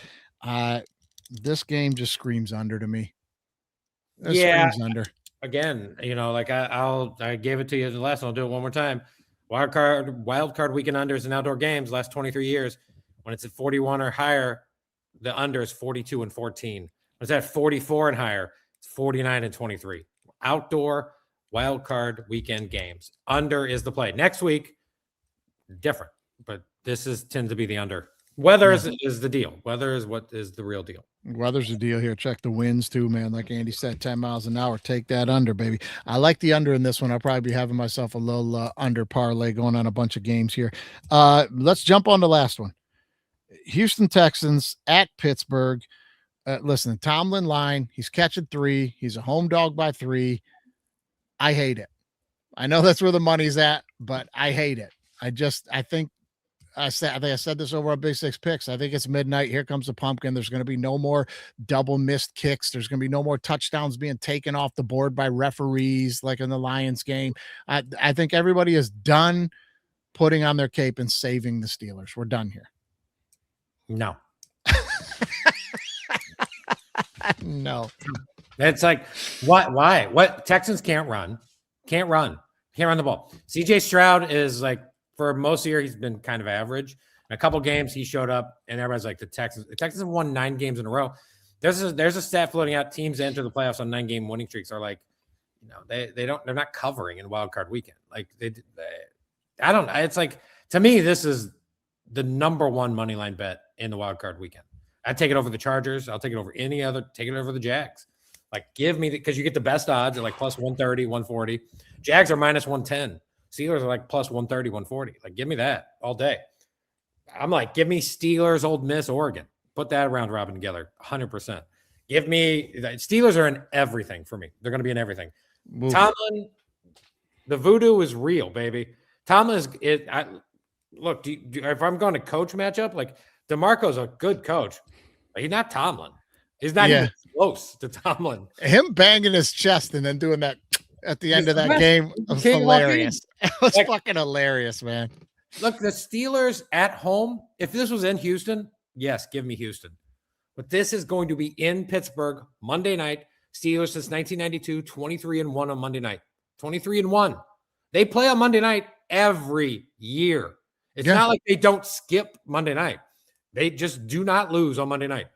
This game just screams under to me. Screams under. Again, like I gave it to you the last one. I'll do it one more time. Wild card weekend unders in outdoor games last 23 years. When it's at 41 or higher, the under is 42 and 14. When it's at 44 and higher, it's 49 and 23. Outdoor wild card weekend games. Under is the play. Next week, different, but this tends to be the under. Weather is the deal. Weather is what is the real deal. Weather's the deal here. Check the winds too, man. Like Andy said, 10 miles an hour. Take that under, baby. I like the under in this one. I'll probably be having myself a little under parlay going on a bunch of games here. Let's jump on the last one. Houston Texans at Pittsburgh. Listen, Tomlin line. He's catching 3. He's a home dog by 3. I hate it. I know that's where the money's at, but I hate it. I think I said this over on Big Six Picks. I think it's midnight. Here comes the pumpkin. There's going to be no more double missed kicks. There's going to be no more touchdowns being taken off the board by referees like in the Lions game. I think everybody is done putting on their cape and saving the Steelers. We're done here. No. No. It's like, why? What? Texans can't run the ball. CJ Stroud is like, for most of the year, he's been kind of average. In a couple games, he showed up, and everybody's like, the Texans have won 9 games in a row. There's a stat floating out. Teams that enter the playoffs on 9-game winning streaks are like, they're not covering in wild card weekend. Like I don't know. It's like, to me, this is the number one money line bet in the wild card weekend. I'd take it over the Chargers. I'll take it over any other. Take it over the Jags. Like, give me because you get the best odds at like plus 130, 140. Jags are minus 110. Steelers are like plus 130, 140. Like, give me that all day. I'm like, give me Steelers, Old Miss, Oregon. Put that round robin together, 100%. Give me Steelers are in everything for me. They're going to be in everything. Ooh. Tomlin, the voodoo is real, baby. Tomlin is it. Look, if I'm going to coach matchup, like DeMarco's a good coach. But he's not Tomlin. He's not even close to Tomlin. Him banging his chest and then doing that at the end of that game was hilarious. It was fucking hilarious, man. Look, the Steelers at home, if this was in Houston, yes, give me Houston. But this is going to be in Pittsburgh Monday night. Steelers since 1992, 23-1 on Monday night. 23-1. They play on Monday night every year. It's not like they don't skip Monday night. They just do not lose on Monday night.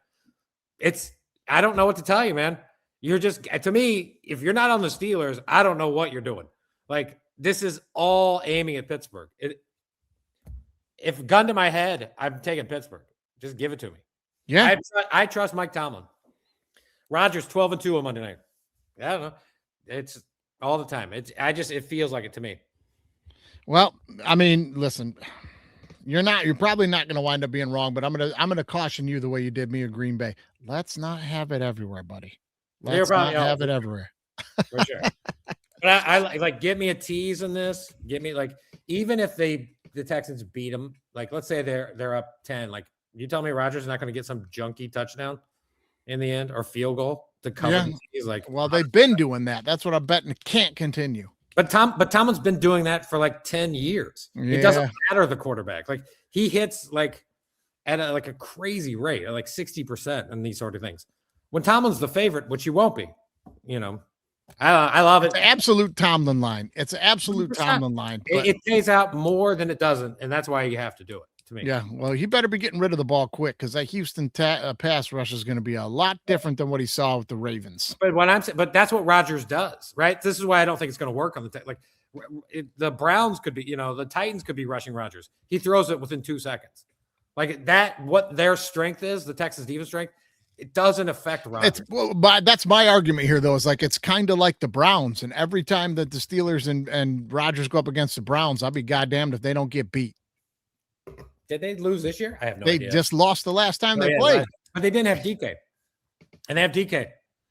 I don't know what to tell you, man. You're just, to me, if you're not on the Steelers, I don't know what you're doing. Like, this is all aiming at Pittsburgh. If gun to my head, I'm taking Pittsburgh. Just give it to me. Yeah. I trust Mike Tomlin. Rodgers 12-2 on Monday night. I don't know. It's all the time. It feels like it to me. Well, I mean, listen, you're probably not going to wind up being wrong, but I'm going to caution you the way you did me or Green Bay. Let's not have it everywhere, buddy. You're Let's probably not have it everywhere. for sure. But I like give me a tease in this. Give me like even if the Texans beat them, like let's say they're up 10, like you tell me Rodgers is not going to get some junky touchdown in the end or field goal to cover Yeah. the tease. Like, Well, they've been doing that. That's what I'm betting. It can't continue. but Tomlin's been doing that for like 10 years. It doesn't matter the quarterback. Like he hits like at a crazy rate, at like 60% and these sort of things. When Tomlin's the favorite, which he won't be, I love it. It's an absolute Tomlin line. It's an absolute 100%. Tomlin line. But It pays out more than it doesn't, and that's why you have to do it. To me, yeah, well, he better be getting rid of the ball quick because that Houston pass rush is going to be a lot different than what he saw with the Ravens. But what I'm saying, but that's what Rodgers does, right? This is why I don't think it's going to work on the Browns could be, the Titans could be rushing Rodgers. He throws it within 2 seconds, like that. What their strength is, the Texas defense strength, it doesn't affect Rodgers. But that's my argument here, though. Is like it's kind of like the Browns, and every time that the Steelers and Rodgers go up against the Browns, I'll be goddamned if they don't get beat. Did they lose this year? I have no they idea. They just lost the last time they played. Right. But they didn't have DK. And they have DK.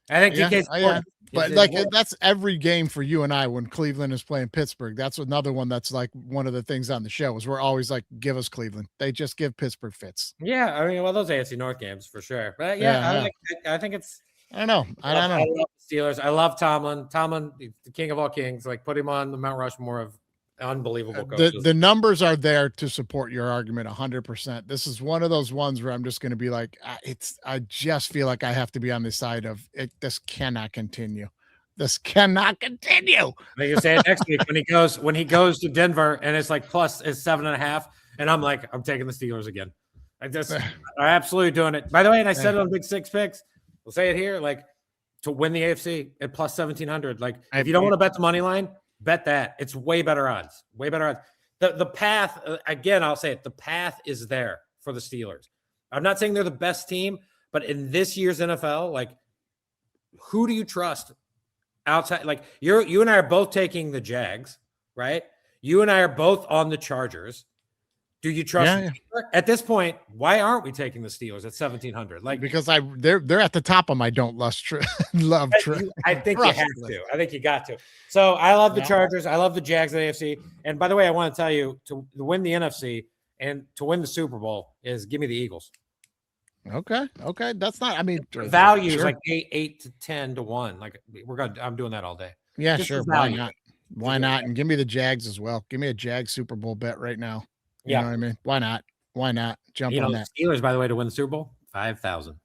I think DK's important. But like that's every game for you and I when Cleveland is playing Pittsburgh. That's another one that's like one of the things on the show is we're always like, give us Cleveland. They just give Pittsburgh fits. Yeah, I mean, well, those AFC North games for sure. But I think it's I don't know. I don't know. I love the Steelers. I love Tomlin. Tomlin, the king of all kings. Like put him on the Mount Rushmore of unbelievable coaches. The numbers are there to support your argument 100%. This is one of those ones where I'm just going to be like, I just feel like I have to be on the side of it. This cannot continue. This cannot continue. Like you say it next week when he goes to Denver and it's like plus is 7.5, and I'm like, I'm taking the Steelers again. I'm absolutely doing it. By the way, and I said it on Big Six Picks. We'll say it here, like to win the AFC at plus 1,700. Like if you don't want to bet the money line, bet that. It's way better odds. Way better odds. The path, again, I'll say it. The path is there for the Steelers. I'm not saying they're the best team, but in this year's NFL, like, who do you trust outside? Like, you and I are both taking the Jags, right? You and I are both on the Chargers. Do you trust at this point? Why aren't we taking the Steelers at 1,700? Like because they're at the top of my don't love. I think you have to. I think you got to. So I love the Chargers. I love the Jags in the AFC. And by the way, I want to tell you to win the NFC and to win the Super Bowl is give me the Eagles. Okay. That's not. I mean, the value is like 8 to 10 to 1. Like I'm doing that all day. Yeah, just sure. Why not? Why not? And give me the Jags as well. Give me a Jags Super Bowl bet right now. You know what I mean? Why not? Why not jump on that? Steelers, by the way, to win the Super Bowl, 5,000.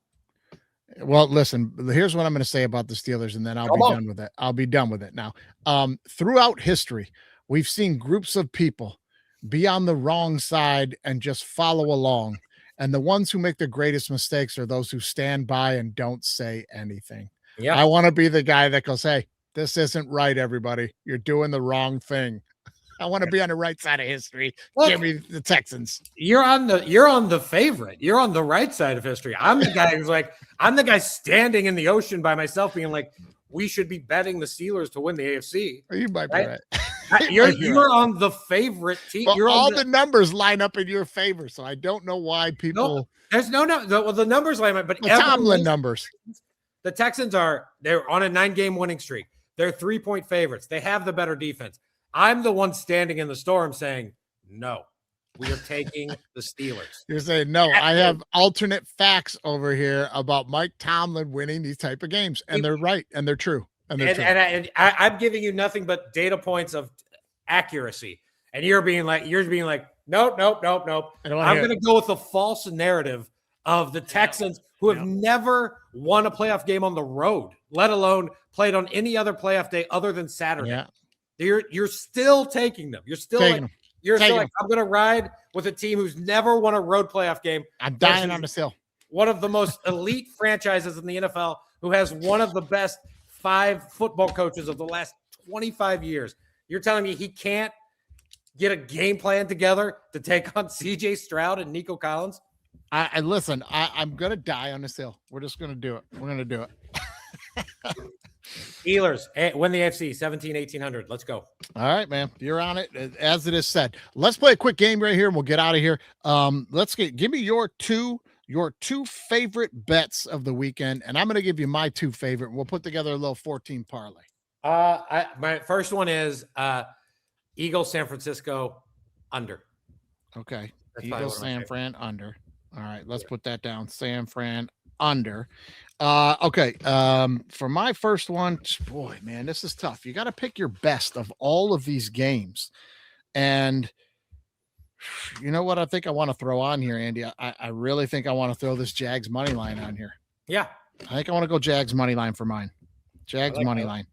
Well, listen, here's what I'm going to say about the Steelers, and then I'll be done with it. I'll be done with it now. Throughout history, we've seen groups of people be on the wrong side and just follow along. And the ones who make the greatest mistakes are those who stand by and don't say anything. Yeah. I want to be the guy that goes, hey, this isn't right, everybody. You're doing the wrong thing. I want to be on the right side of history. Look, give me the Texans. You're on the favorite. You're on the right side of history. I'm the guy who's like, I'm the guy standing in the ocean by myself being like, we should be betting the Steelers to win the AFC. You might be right. You're on the favorite team. Well, all the numbers line up in your favor, so I don't know why people. No, there's no. Well, the numbers line up, but the Tomlin numbers. The Texans they're on a 9-game winning streak. They're 3-point favorites. They have the better defense. I'm the one standing in the storm saying, no, we are taking the Steelers. You're saying, no, I have alternate facts over here about Mike Tomlin winning these type of games. And they're right. And they're true. And I'm giving you nothing but data points of accuracy. And you're being like, nope. I'm going to go with the false narrative of the Texans who have never won a playoff game on the road, let alone played on any other playoff day other than Saturday. Yeah. You're still taking them. You're still I'm going to ride with a team who's never won a road playoff game. I'm dying on the hill. One of the most elite franchises in the NFL who has one of the best 5 football coaches of the last 25 years. You're telling me he can't get a game plan together to take on CJ Stroud and Nico Collins? Listen, I'm going to die on this hill. We're just going to do it. We're going to do it. Steelers win the AFC 17-1800. Let's go. All right, man. You're on it. As it is said. Let's play a quick game right here and we'll get out of here. Give me your two favorite bets of the weekend, and I'm going to give you my two favorite. We'll put together a little 14 parlay. My first one is Eagles San Francisco under. Okay. That's Eagles San Fran under. All right, let's put that down. San Fran under. Okay. For my first one, boy, man, this is tough. You got to pick your best of all of these games. And you know what I think I want to throw on here, Andy? I really think I want to throw this Jags money line on here. Yeah. I think I want to go Jags money line for mine. Jags money line.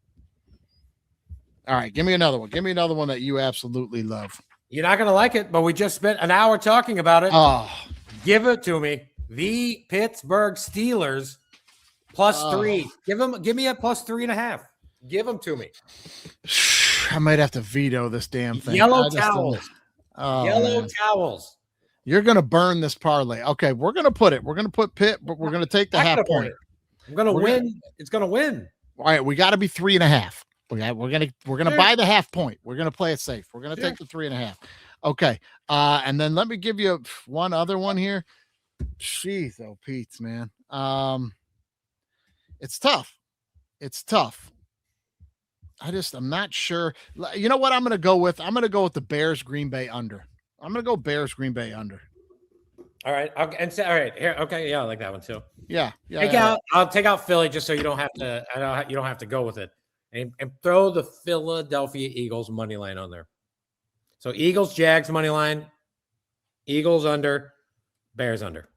All right, give me another one. Give me another one that you absolutely love. You're not going to like it, but we just spent an hour talking about it. Oh, give it to me. The Pittsburgh Steelers +3. Give me a +3.5. Give them to me. I might have to veto this damn thing. Yellow towels. Yellow man. towels. You're going to burn this parlay. Okay, we're going to put it. We're going to put Pitt, but we're going to take the half point. I'm going to win. It's going to win. All right, we got to be 3.5. We're gonna buy the half point. We're gonna play it safe. We're gonna take the 3.5. Okay. And then let me give you one other one here. Jeez, oh Pete's, man. It's tough. It's tough. I'm not sure. You know what I'm gonna go with? I'm gonna go with the Bears Green Bay under. I'm gonna go Bears Green Bay under. All right. All right. Here. Okay. Yeah, I like that one too. Yeah. I'll take out Philly just so you don't have to. You don't have to go with it. And throw the Philadelphia Eagles money line on there. So Eagles, Jags money line, Eagles under, Bears under.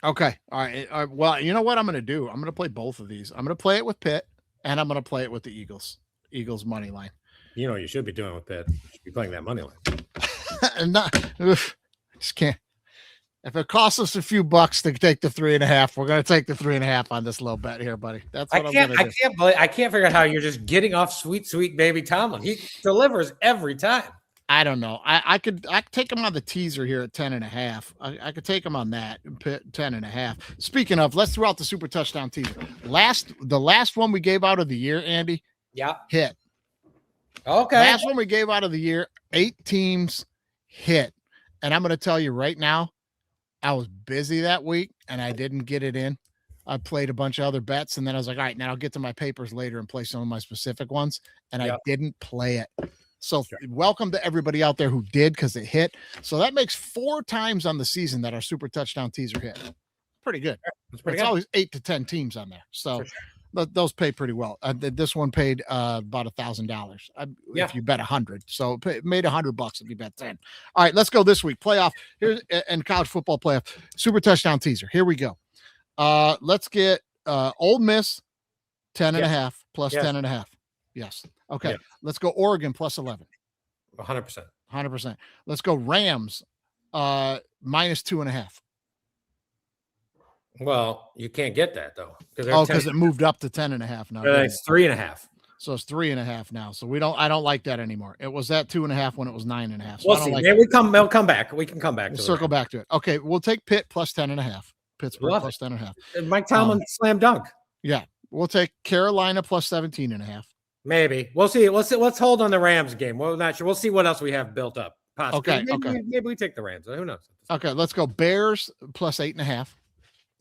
Okay. All right. Well, you know what I'm going to do? I'm going to play both of these. I'm going to play it with Pitt, and I'm going to play it with the Eagles. Eagles money line. You know what you should be doing with Pitt. You should be playing that money line. And just can't. If it costs us a few bucks to take the 3.5, we're going to take the 3.5 on this little bet here, buddy. That's what I'm going to do. I can't figure out how you're just getting off sweet baby Tomlin. He delivers every time. I don't know. I could take him on the teaser here at 10.5. I could take him on that 10.5. Speaking of, let's throw out the super touchdown teaser. The last one we gave out of the year, Andy. Yeah. Hit. Okay. Last one we gave out of the year, 8 teams hit. And I'm going to tell you right now, I was busy that week and I didn't get it in. I played a bunch of other bets and then I was like, all right, now I'll get to my papers later and play some of my specific ones. And I didn't play it. So welcome to everybody out there who did, because it hit. So that makes 4 times on the season that our super touchdown teaser hit. Pretty good. It's always 8 to 10 teams on there. So those pay pretty well. This one paid about $1,000 if you bet 100. So it made $100 if you bet 10. All right, let's go this week. Playoff here's and college football playoff super touchdown teaser. Here we go. Let's get Ole Miss 10.5 plus 10.5. Yes. Okay. Yeah. Let's go Oregon plus 11. 100%. 100%. Let's go Rams minus 2.5. Well, you can't get that though. Because it moved up to 10.5 now. It's 3.5. So it's 3.5 now. So I don't like that anymore. It was at 2.5 when it was 9.5. So we'll see. They'll come back. We can come back. We'll circle back to it. Okay. We'll take Pitt plus 10.5. Pittsburgh plus 10.5. Mike Tomlin slam dunk. Yeah. We'll take Carolina plus 17.5. Maybe. We'll see. Let's hold on the Rams game. We're not sure. We'll see what else we have built up. Possibly. Okay. Maybe we take the Rams. Who knows? Okay. Let's go Bears plus 8.5.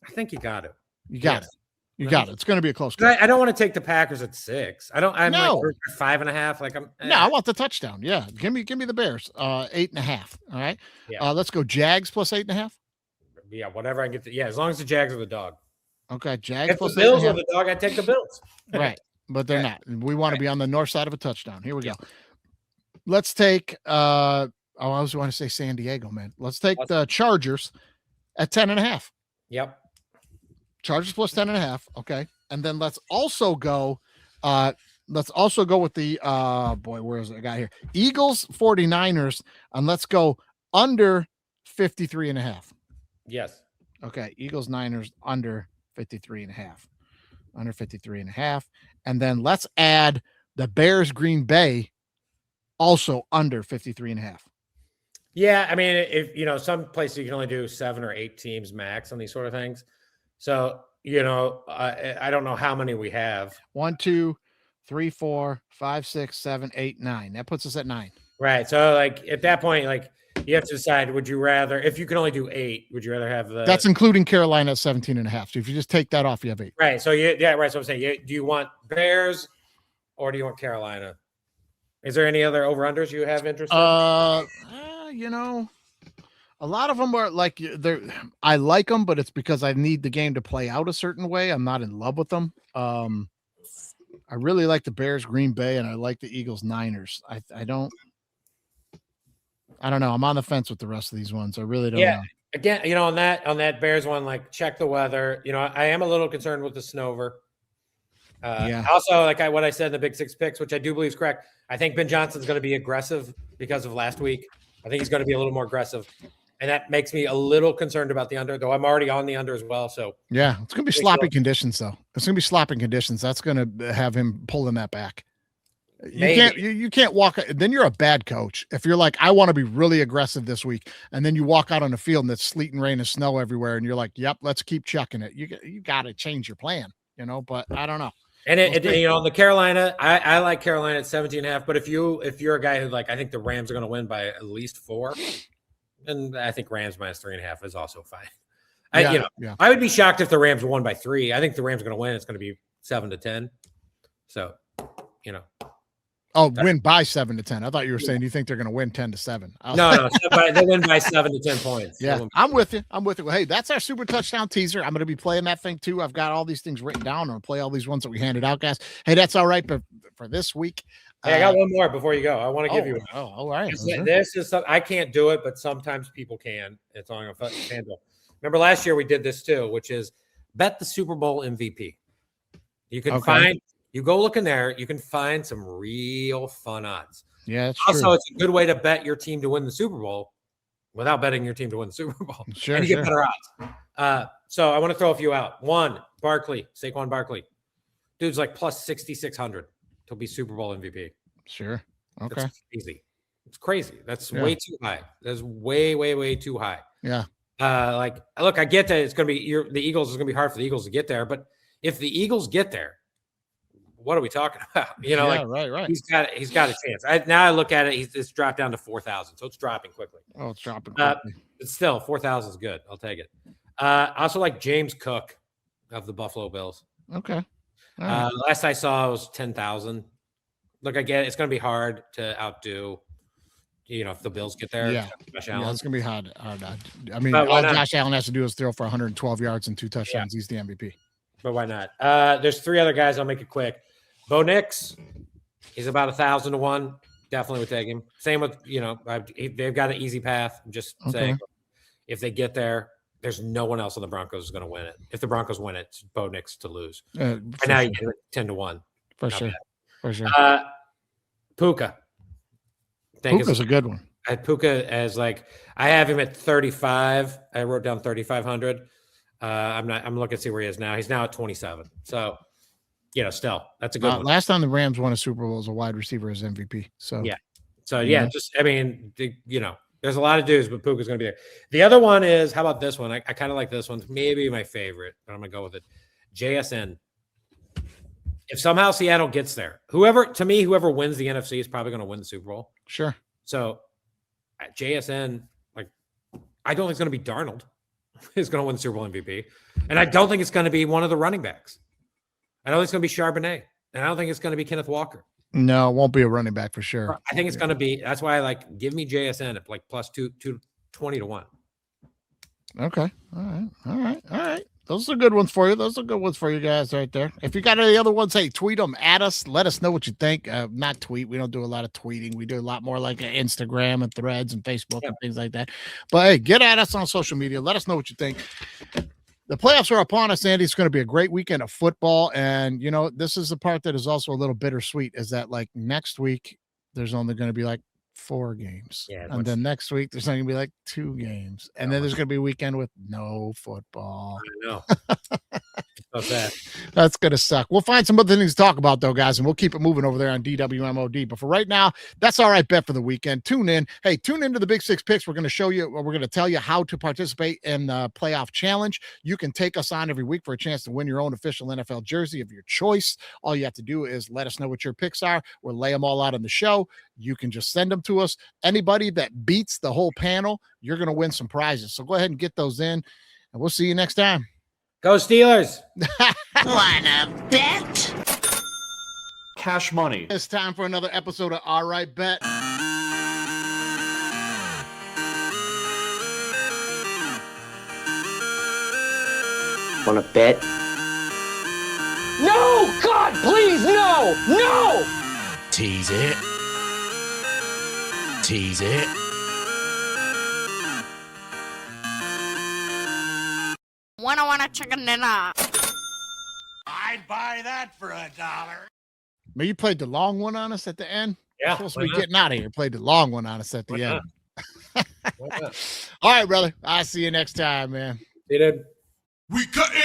I think you got it. You got it. You got it. It's going to be a close game. I don't want to take the Packers at 6. I'm like 5.5. Like No, I want the touchdown. Yeah. Give me the Bears. 8.5. All right. Yeah. Let's go Jags plus 8.5. Yeah, whatever I get to. Yeah, as long as the Jags are the dog. Okay. Jags plus the Bills are the dog, I take the Bills. Right. But they're not. We want to be on the north side of a touchdown. Here we go. Let's take I always want to say San Diego, man. Let's take the Chargers at 10.5. Yep. Chargers plus 10.5. Okay. And then let's also go with the where is it? I got here. Eagles 49ers, and let's go under 53.5. Yes. Okay. Eagles Niners under 53.5. Under 53.5. And then let's add the Bears Green Bay also under 53.5. Yeah, I mean, if some places you can only do 7 or 8 teams max on these sort of things. So I don't know how many we have. 1, 2, 3, 4, 5, 6, 7, 8, 9. That puts us at 9. Right. So like at that point, like you have to decide, would you rather, if you can only do 8, would you rather have the That's including Carolina at 17.5. So if you just take that off, you have 8. right. So right. So I'm saying, do you want Bears or do you want Carolina? Is there any other over-unders you have interest in? A lot of them are like I like them, but it's because I need the game to play out a certain way. I'm not in love with them. I really like the Bears, Green Bay, and I like the Eagles, Niners. I don't know. I'm on the fence with the rest of these ones. I really don't know. Again, on that Bears one, like check the weather. I am a little concerned with the snover. Also, like what I said in the Big Six picks, which I do believe is correct. I think Ben Johnson's going to be aggressive because of last week. I think he's going to be a little more aggressive. And that makes me a little concerned about the under, though I'm already on the under as well. So yeah, it's going to be sloppy conditions, though. It's going to be sloppy conditions. That's going to have him pulling that back. You can't walk. Then you're a bad coach. If you're like, I want to be really aggressive this week, and then you walk out on the field and it's sleet and rain and snow everywhere, and you're like, yep, let's keep chucking it. You got to change your plan, but I don't know. And the Carolina, I like Carolina at 17.5. But if you're a guy who I think the Rams are going to win by at least 4, and I think Rams minus 3.5 is also fine. I would be shocked if the Rams won by 3. I think the Rams are going to win. It's going to be 7-10. So, Oh, win by 7-10. I thought you were saying you think they're going to win 10-7. No, they win by 7 to 10 points. Yeah, I'm with you. Well, hey, that's our super touchdown teaser. I'm going to be playing that thing too. I've got all these things written down. I'm going to play all these ones that we handed out, guys. Hey, that's all right. But for this week, hey, I got one more before you go. I want to give you one. Oh, all right. This is something I can't do it, but sometimes people can. It's on a FanDuel. Remember last year we did this too, which is bet the Super Bowl MVP. You can find. You go look in there, you can find some real fun odds. Yeah, it's also true. It's a good way to bet your team to win the Super Bowl without betting your team to win the Super Bowl. Sure, and you get better odds. So I want to throw a few out. One, Saquon Barkley. Dude's like plus 6,600 to be Super Bowl MVP. Sure. Okay. That's easy. It's crazy. That's way too high. That's way, way, way too high. Yeah. Look, I get that it's going to be the Eagles is going to be hard for the Eagles to get there, but if the Eagles get there, what are we talking about? Right. He's got a chance. Now I look at it, it's dropped down to 4,000, so it's dropping quickly. Oh, it's dropping quickly. But still, 4,000 is good. I'll take it. I also like James Cook of the Buffalo Bills. Okay. Right. Last I saw it was 10,000. Look, I get it's going to be hard to outdo. If the Bills get there, Josh Allen. Yeah, it's going to be hard. I mean, all Josh Allen has to do is throw for 112 yards and 2 touchdowns. Yeah. He's the MVP. But why not? There's 3 other guys. I'll make it quick. Bo Nix, he's about 1,000 to 1. Definitely would take him. Same with they've got an easy path. I'm just saying, if they get there, there's no one else on the Broncos is going to win it. If the Broncos win it, it's Bo Nix to lose. And now you get 10 to 1. For sure. Puka. Puka's a good one. I had Puka as I have him at 35. I wrote down 3,500. I'm looking to see where he is now. He's now at 27. So, still that's a good one. Last time the Rams won a Super Bowl as a wide receiver as MVP. So yeah. So there's a lot of dudes, but Puka's going to be there. The other one is, how about this one? I kind of like this one. It's maybe my favorite, but I'm going to go with it. JSN. If somehow Seattle gets there, whoever wins the NFC is probably going to win the Super Bowl. Sure. So at JSN, I don't think it's going to be Darnold who's going to win the Super Bowl MVP. And I don't think it's going to be one of the running backs. I don't think it's going to be Charbonnet. And I don't think it's going to be Kenneth Walker. No, it won't be a running back for sure. I think it's going to be, that's why I give me JSN at plus 220 to 1. Okay. All right. Those are good ones for you. Those are good ones for you guys right there. If you got any other ones, hey, tweet them at us. Let us know what you think. Not tweet. We don't do a lot of tweeting. We do a lot more like Instagram and Threads and Facebook and things like that. But hey, get at us on social media. Let us know what you think. The playoffs are upon us, Andy. It's going to be a great weekend of football. And, this is the part that is also a little bittersweet is that next week, there's only going to be 4 games. Yeah, and then next week, there's only going to be 2 games. And then there's going to be a weekend with no football. I know. So sad. That's going to suck. We'll find some other things to talk about, though, guys, and we'll keep it moving over there on DWMOD. But for right now, that's all right bet for the weekend. Tune in. Hey, tune into the Big Six Picks. We're going to show you, or we're going to tell you how to participate in the playoff challenge. You can take us on every week for a chance to win your own official NFL jersey of your choice. All you have to do is let us know what your picks are. We'll lay them all out on the show. You can just send them to us. Anybody that beats the whole panel, you're going to win some prizes. So go ahead and get those in, and we'll see you next time. Go Steelers. Wanna bet? Cash money. It's time for another episode of All Right Bet. Wanna bet? No! God, please, no! No! Tease it. Tease it. Wanna chicken dinner. I'd buy that for $1. Man, you played the long one on us at the end. Yeah. Supposed to why be not? getting out of here. Played the long one on us at the Why end. Why not? All right, brother. I'll see you next time, man. See you, dude. We cutting